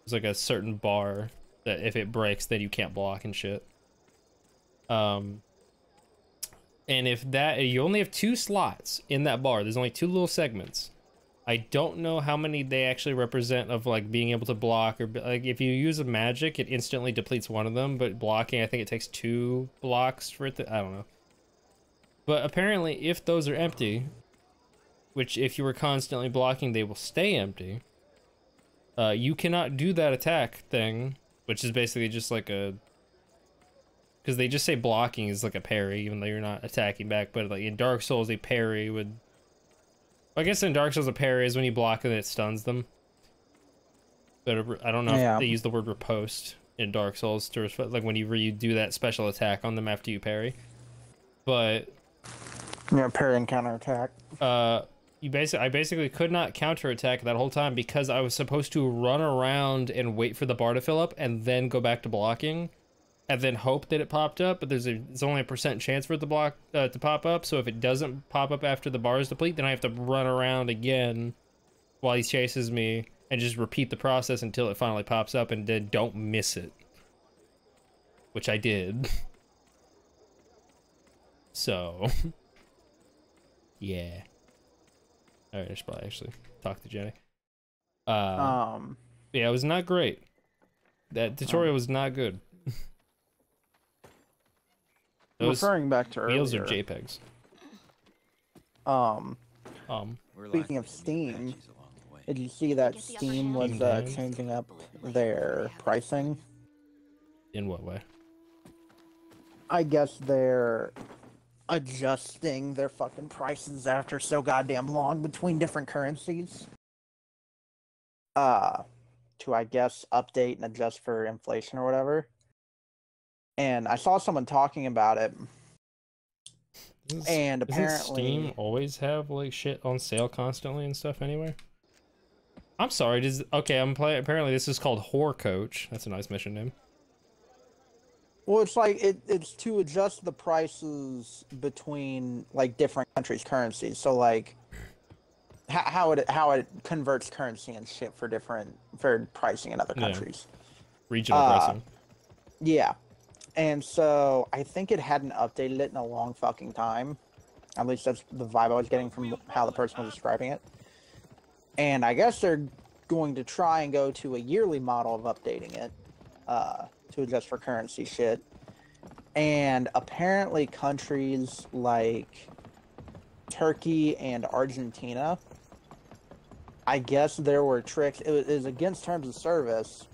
There's like a certain bar that if it breaks, then you can't block and shit. And if that, you only have 2 slots in that bar. There's only 2 little segments. I don't know how many they actually represent of like being able to block, or like if you use a magic, it instantly depletes one of them. But blocking, I think it takes 2 blocks for it to, I don't know. But apparently, if those are empty, which if you were constantly blocking, they will stay empty. You cannot do that attack thing, which is basically just like a, because they just say blocking is like a parry, even though you're not attacking back. But like in Dark Souls, a parry would, I guess in Dark Souls, a parry is when you block and it stuns them. But I don't know if they use the word riposte in Dark Souls to like whenever you do that special attack on them after you parry. But yeah, parry and counterattack. I basically could not counterattack that whole time because I was supposed to run around and wait for the bar to fill up and then go back to blocking, and then hope that it popped up. But it's only a % chance for it to block to pop up. So if it doesn't pop up after the bars deplete, then I have to run around again while he chases me and just repeat the process until it finally pops up, and then don't miss it, which I did. So yeah. All right, I should probably actually talk to Jenny. Yeah, it was not great. That tutorial was not good. Referring back to wheels earlier, are JPEGs. Speaking of Steam, did you see that Steam was changing up their pricing? In what way? I guess they're adjusting their fucking prices after so goddamn long between different currencies. To, I guess, update and adjust for inflation or whatever. And I saw someone talking about it. And apparently, doesn't Steam always have like shit on sale constantly and stuff anyway? I'm sorry. Okay? I'm playing. Apparently, this is called Whore Coach. That's a nice mission name. well, it's like it's to adjust the prices between like different countries' currencies. So like how it converts currency and shit for pricing in other countries. Yeah. Regional pricing. Yeah. And so I think it hadn't updated it in a long fucking time. At least that's the vibe I was getting from how the person was describing it. And I guess they're going to try and go to a yearly model of updating it to adjust for currency shit. And apparently countries like Turkey and Argentina, I guess there were tricks. It was against terms of service.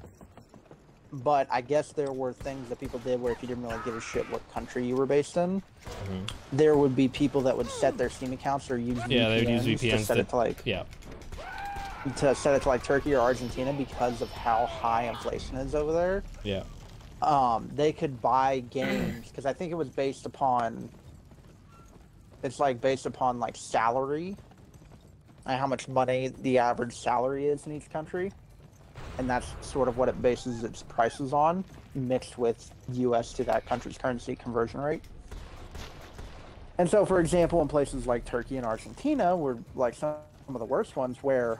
But I guess there were things that people did where if you didn't really give a shit what country you were based in, there would be people that would set their Steam accounts or use VPNs, they would use VPNs to set it to like Turkey or Argentina because of how high inflation is over there. Yeah. They could buy games because I think it was based upon like salary and how much money the average salary is in each country. And that's sort of what it bases its prices on, mixed with US to that country's currency conversion rate. And so, for example, in places like Turkey and Argentina were like some of the worst ones where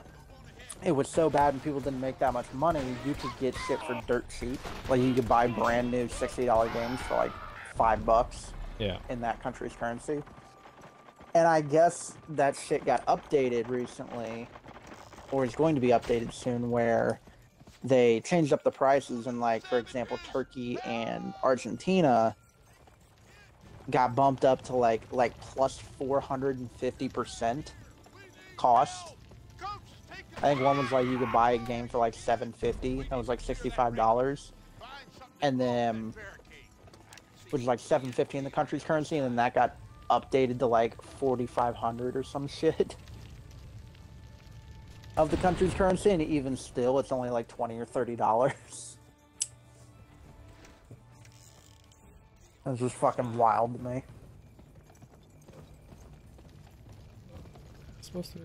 it was so bad and people didn't make that much money, you could get shit for dirt cheap. Like you could buy brand new $60 games for like $5 in that country's currency. And I guess that shit got updated recently, or is going to be updated soon, where they changed up the prices, and like, for example, Turkey and Argentina got bumped up to like plus 450% cost. I think one was like you could buy a game for like $750. That was like $65, and then which was like $750 in the country's currency, and then that got updated to like $4,500 or some shit of the country's currency, and even still, it's only like $20 or $30. That's just fucking wild to me. It's supposed to.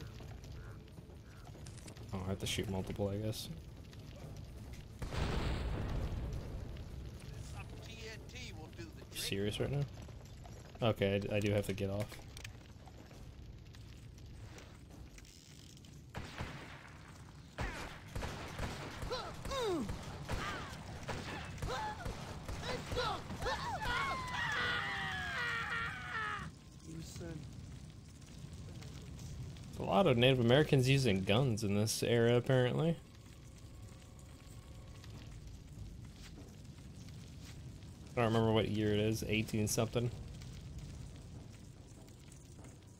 Oh, I have to shoot multiple, I guess. You serious right now? Okay, I do have to get off. lot of Native Americans using guns in this era, apparently. I don't remember what year it is. 18 something.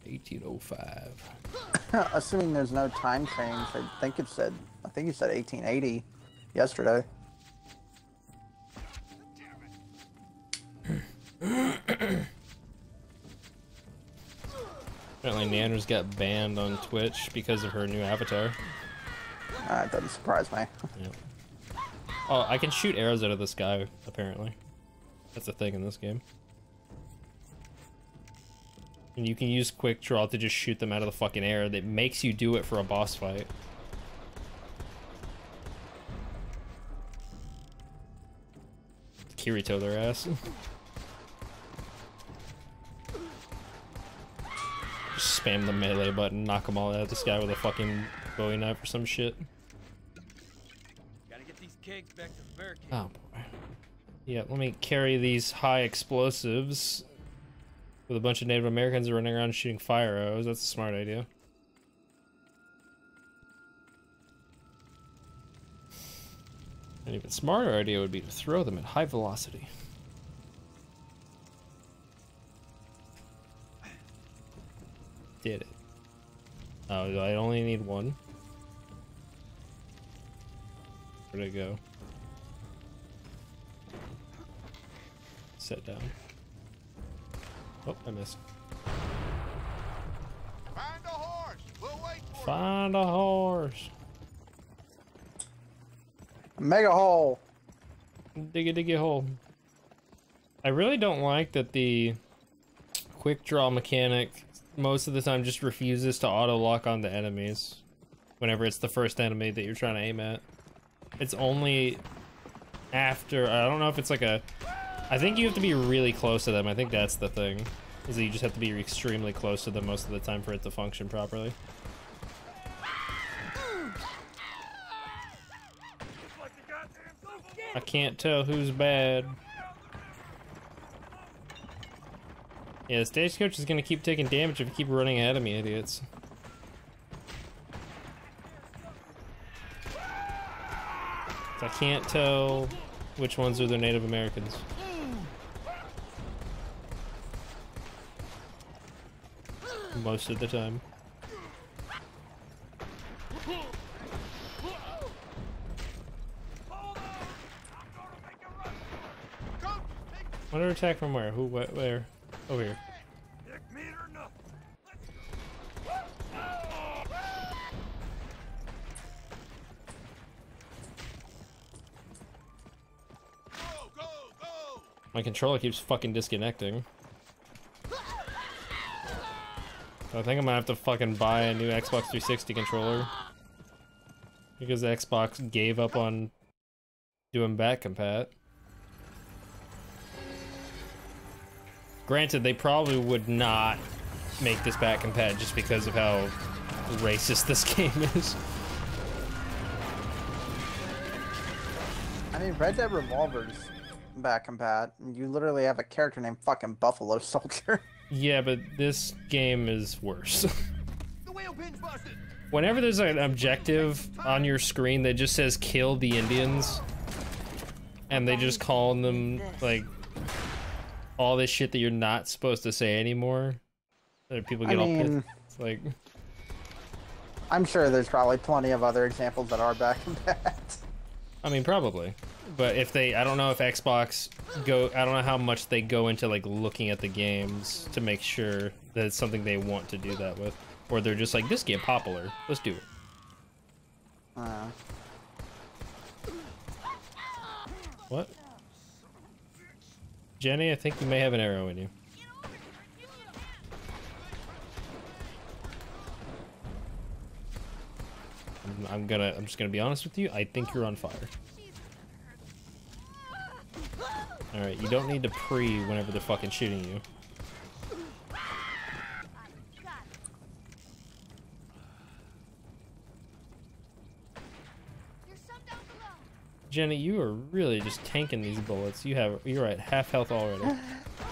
1805. Assuming there's no time change, I think it said 1880 yesterday. Apparently Nanner's got banned on Twitch because of her new avatar. It doesn't surprise me. Yeah. Oh, I can shoot arrows out of the sky, apparently. That's a thing in this game. And you can use quick draw to just shoot them out of the fucking air. That makes you do it for a boss fight. Kirito their ass. Just spam the melee button, knock them all out of the sky with a fucking Bowie knife or some shit. Gotta get these kegs back to the barricade. Oh boy. Yeah, let me carry these high explosives with a bunch of Native Americans running around shooting fire arrows. That's a smart idea. An even smarter idea would be to throw them at high velocity. Did it. Oh, I only need one. Where'd it go? Set down. Oh, I missed. Find a horse. We'll wait for Find a horse. Mega hole. Diggy diggy hole. I really don't like that the quick draw mechanic most of the time just refuses to auto lock on the enemies whenever it's the first enemy that you're trying to aim at. It's only after, I don't know if it's like a, I think you have to be really close to them. I think that's the thing, is that you just have to be extremely close to them most of the time for it to function properly. I can't tell who's bad. Yeah, the stagecoach is gonna keep taking damage if you keep running ahead of me, idiots. So I can't tell which ones are the Native Americans. Most of the time. Under attack from where? Who? Where? Over here. My controller keeps fucking disconnecting. I think I'm gonna have to fucking buy a new Xbox 360 controller. Because Xbox gave up on doing back compat. Granted, they probably would not make this back compat just because of how racist this game is. I mean, Red Dead Revolver's back compat. You literally have a character named fucking Buffalo Soldier. Yeah, but this game is worse. The wheel pin's busted. Whenever there's an objective on your screen that just says kill the Indians, and they just call them like all this shit that you're not supposed to say anymore, people get all pissed. It's like, I'm sure there's probably plenty of other examples that are back compat. I mean, probably. But if they, I don't know if Xbox I don't know how much they go into like looking at the games to make sure that it's something they want to do that with. Or they're just like, this game popular, let's do it. What? Jenny, I think you may have an arrow in you. I'm just gonna be honest with you, I think you're on fire. Alright, you don't need to pre whenever they're fucking shooting you. Jenny, you are really just tanking these bullets. You're at half health already.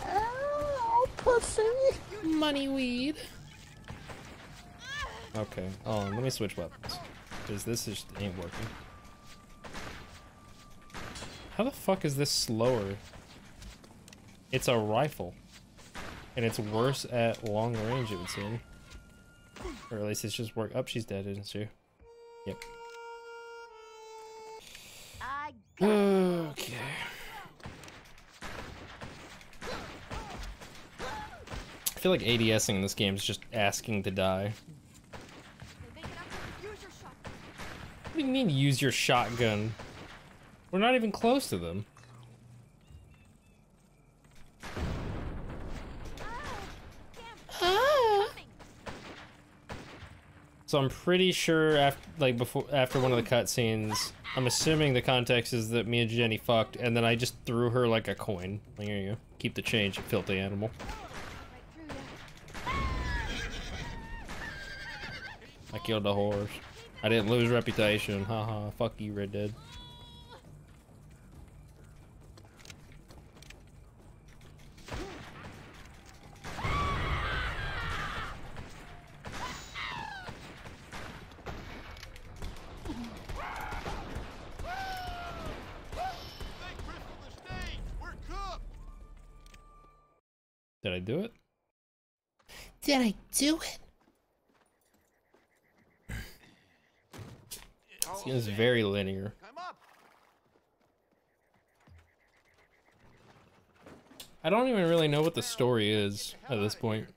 Oh, pussy. Money weed. Okay, hold on, let me switch weapons. Because this just ain't working. How the fuck is this slower? It's a rifle. And it's worse at long range, it would seem. Or at least it's just work. Oh, she's dead, isn't she? Yep. Okay. I feel like ADSing in this game is just asking to die. What do you mean use your shotgun? We're not even close to them. So I'm pretty sure after one of the cutscenes, I'm assuming the context is that me and Jenny fucked, and then I just threw her like a coin. Like, here you go. Keep the change, you filthy animal. I killed the horse. I didn't lose reputation. Haha. Fuck you, Red Dead. Did I do it? Did I do it? This game is very linear. I don't even really know what the story is at this point.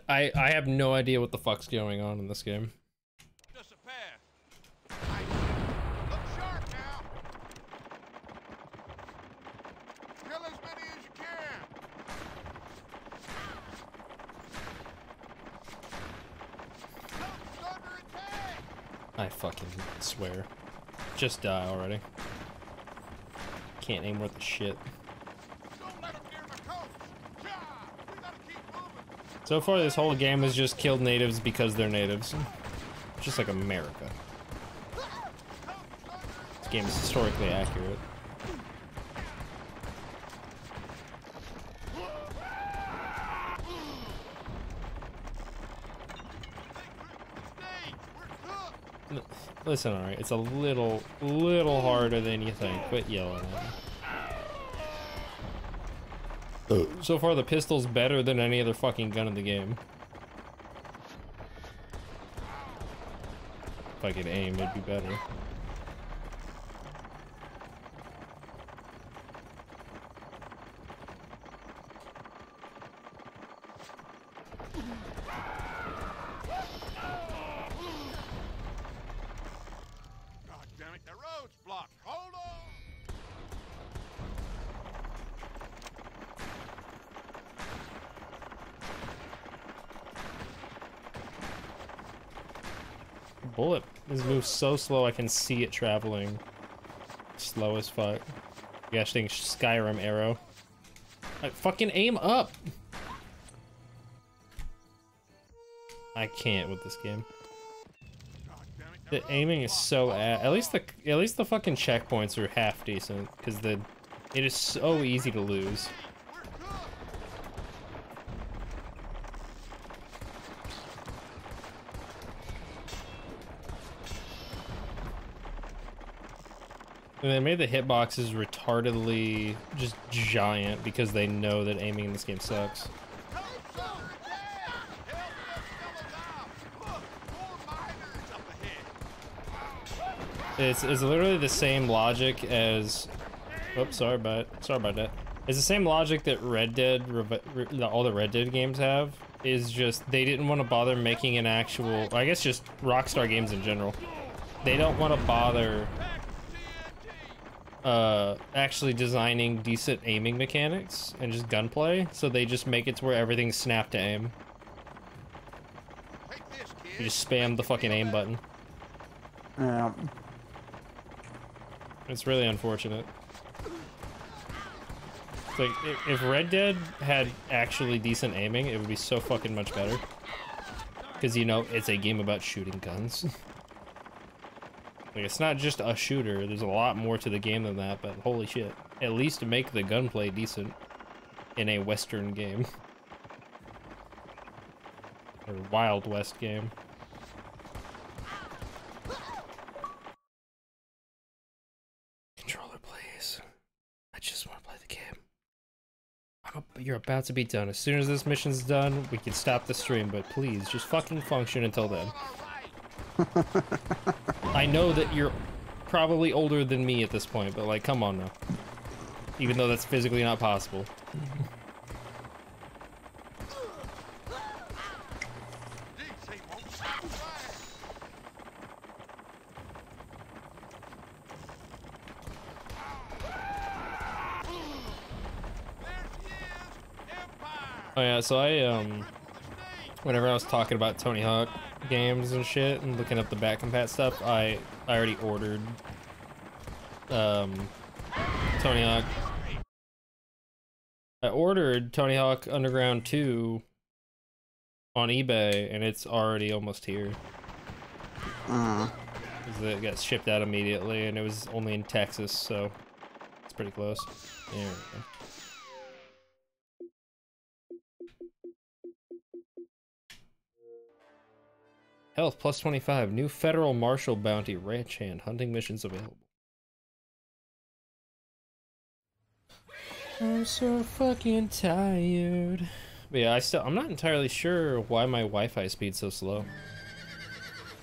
I have no idea what the fuck's going on in this game. Just a pass. Look sharp now. Kill as many as you can. Thunder attack. I fucking swear. Just die already. Can't aim worth a shit. Don't let 'em near the coast. Yeah, we gotta keep moving. So far, this whole game has just killed natives because they're natives. Just like America. This game is historically accurate. Listen, alright, it's a little harder than you think. Quit yelling at me. So far, the pistol's better than any other fucking gun in the game. If I could aim, it'd be better. God damn it, the road's blocked. Hold on. Bullet is moved so slow I can see it traveling. Slow as fuck. Gosh dang Skyrim arrow. I fucking aim up! I can't with this game. The aiming is so at least the fucking checkpoints are half decent, because it is so easy to lose. And they made the hitboxes retardedly just giant because they know that aiming in this game sucks. It's literally the same logic as. Oops, sorry about that. It's the same logic that Red Dead, all the Red Dead games have. Is just they didn't want to bother making an actual. I guess just Rockstar games in general. They don't want to bother. Actually designing decent aiming mechanics and just gunplay, so they just make it to where everything's snap to aim. You just spam the fucking aim button. Yeah. It's really unfortunate. It's like, if Red Dead had actually decent aiming, it would be so fucking much better. Because, you know, it's a game about shooting guns. Like, it's not just a shooter, there's a lot more to the game than that, but holy shit. At least make the gunplay decent. in a Western game. Or Wild West game. Controller, please. I just want to play the game. You're about to be done. As soon as this mission's done, we can stop the stream, but please, just fucking function until then. I know that you're probably older than me at this point, but like, come on now. Even though that's physically not possible. Oh yeah, so whenever I was talking about Tony Hawk games and shit and looking up the back compat stuff, I already ordered Tony Hawk. I ordered Tony Hawk Underground 2 on eBay and it's already almost here. 'Cause it got shipped out immediately and it was only in Texas, so it's pretty close. There we go. Health plus 25. New federal marshal bounty. Ranch hand. Hunting missions available. I'm so fucking tired. But yeah, I'm not entirely sure why my Wi-Fi speed's so slow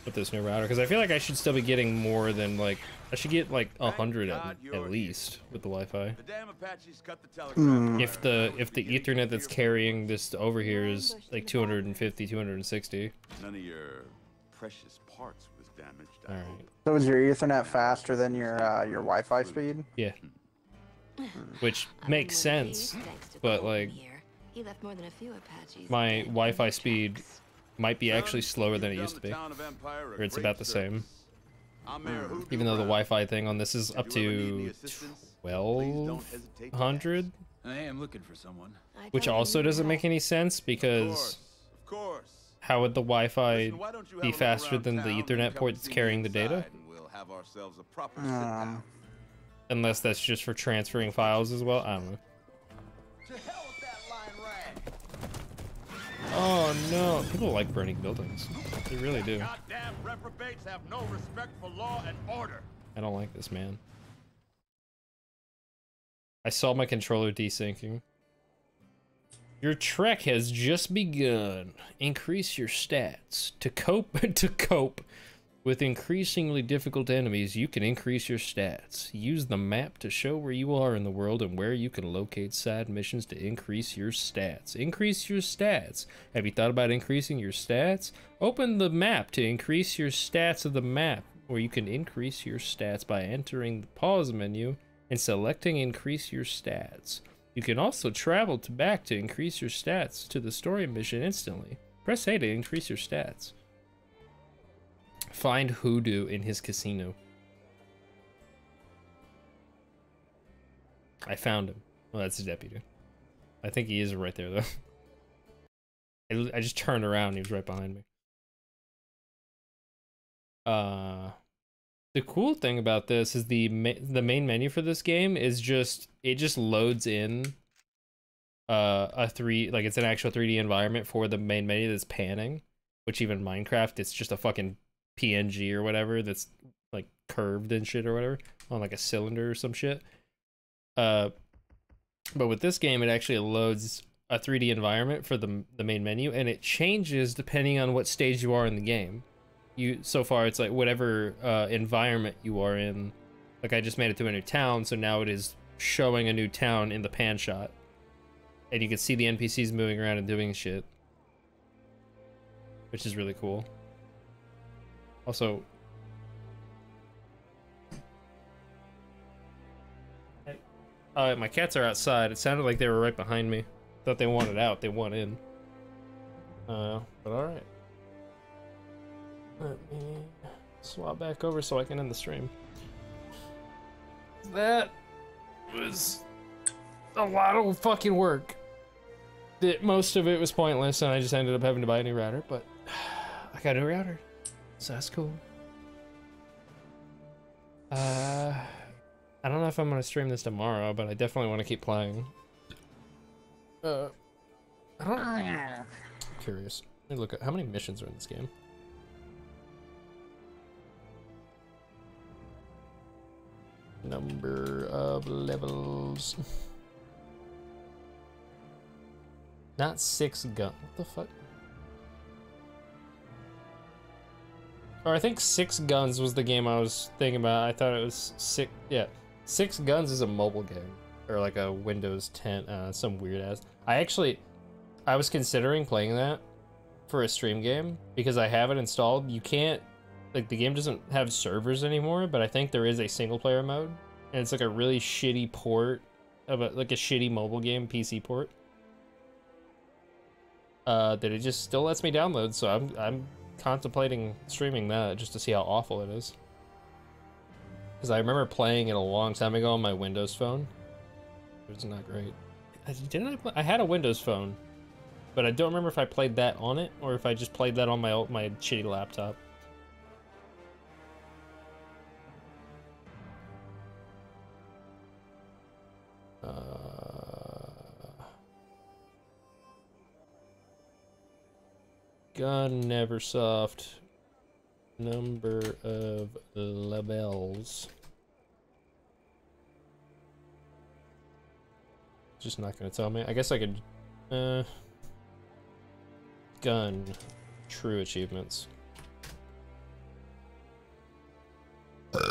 with this new router, because I feel like I should still be getting more than like I should get like 100 at least with the Wi-Fi. The damn Apaches cut the telegraph. If the Ethernet that's carrying this over here is like 250, 260. None of your precious parts was damaged. All right. So is your Ethernet faster than your Wi-Fi speed? Yeah. Which makes sense, but like my Wi-Fi speed might be actually slower than it used to be, or it's about the same. Even though the Wi-Fi thing on this is up to 1200, I am looking for someone. which also doesn't make any sense because how would the Wi-Fi be faster than the Ethernet port that's carrying the data? Unless that's just for transferring files as well. I don't know. Oh no, people like burning buildings. They really do. Goddamn reprobates have no respect for law and order. I don't like this, man. I saw my controller desyncing. Your trek has just begun. Increase your stats. To cope with increasingly difficult enemies, you can increase your stats. Use the map to show where you are in the world and where you can locate side missions to increase your stats. Increase your stats. Have you thought about increasing your stats? Open the map to increase your stats of the map, where you can increase your stats by entering the pause menu and selecting increase your stats. You can also travel back to increase your stats to the story mission instantly. Press A to increase your stats. Find Hoodoo in his casino. I found him. Well, that's his deputy. I think he is right there, though. I just turned around and he was right behind me. The cool thing about this is the main menu for this game is it just loads in it's an actual 3D environment for the main menu that's panning, which even Minecraft, it's just a fucking PNG or whatever that's like curved and shit or whatever on like a cylinder or some shit. But with this game, it actually loads a 3D environment for the main menu, and it changes depending on what stage you are in the game. So far it's like whatever environment you are in. Like I just made it to a new town, so now it is showing a new town in the pan shot, and you can see the NPCs moving around and doing shit, which is really cool. Also, my cats are outside. It sounded like they were right behind me. Thought they wanted out. They want in. But alright. Let me swap back over so I can end the stream. That was a lot of fucking work. Most of it was pointless, and I just ended up having to buy a new router, but I got a new router. So that's cool. I don't know if I'm gonna stream this tomorrow, but I definitely want to keep playing. I don't. I'm curious. Let me look at how many missions are in this game. Number of levels. Not 6 guns. What the fuck? Or I think 6 Guns was the game I was thinking about. I thought it was 6. Yeah, 6 Guns is a mobile game or like a Windows 10, some weird ass. I was considering playing that for a stream game because I have it installed. You can't, like, the game doesn't have servers anymore, but I think there is a single player mode, and it's like a really shitty port of like a shitty mobile game PC port. That it just still lets me download, so I'm contemplating streaming that just to see how awful it is. Because I remember playing it a long time ago on my Windows phone. It was not great. I had a Windows phone, but I don't remember if I played that on it or if I just played that on my shitty laptop. Gun Neversoft. Number of levels. Just not gonna tell me. I guess I could. Gun. True achievements. Get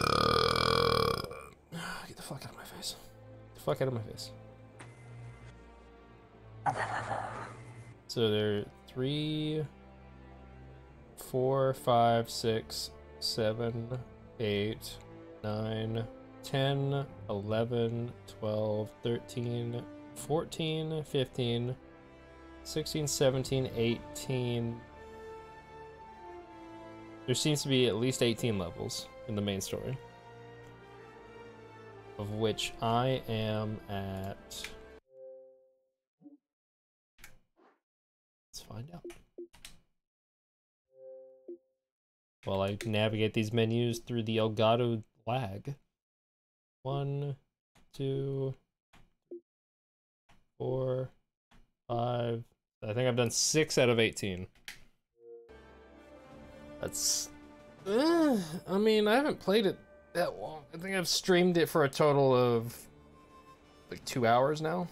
the fuck out of my face. Get the fuck out of my face. So there are 3, 4, 5, 6, 7, 8, 9, 10, 11, 12, 13, 14, 15, 16, 17, 18. There seems to be at least 18 levels in the main story, of which I am at... Let's find out. While I navigate these menus through the Elgato lag. 1, 2, 4, 5. I think I've done 6 out of 18. That's... I mean, I haven't played it that long. I think I've streamed it for a total of like 2 hours now.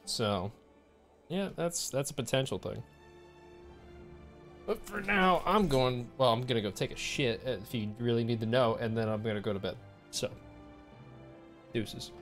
So, yeah, that's a potential thing. But for now, I'm gonna go take a shit if you really need to know, and then I'm gonna go to bed. So, deuces.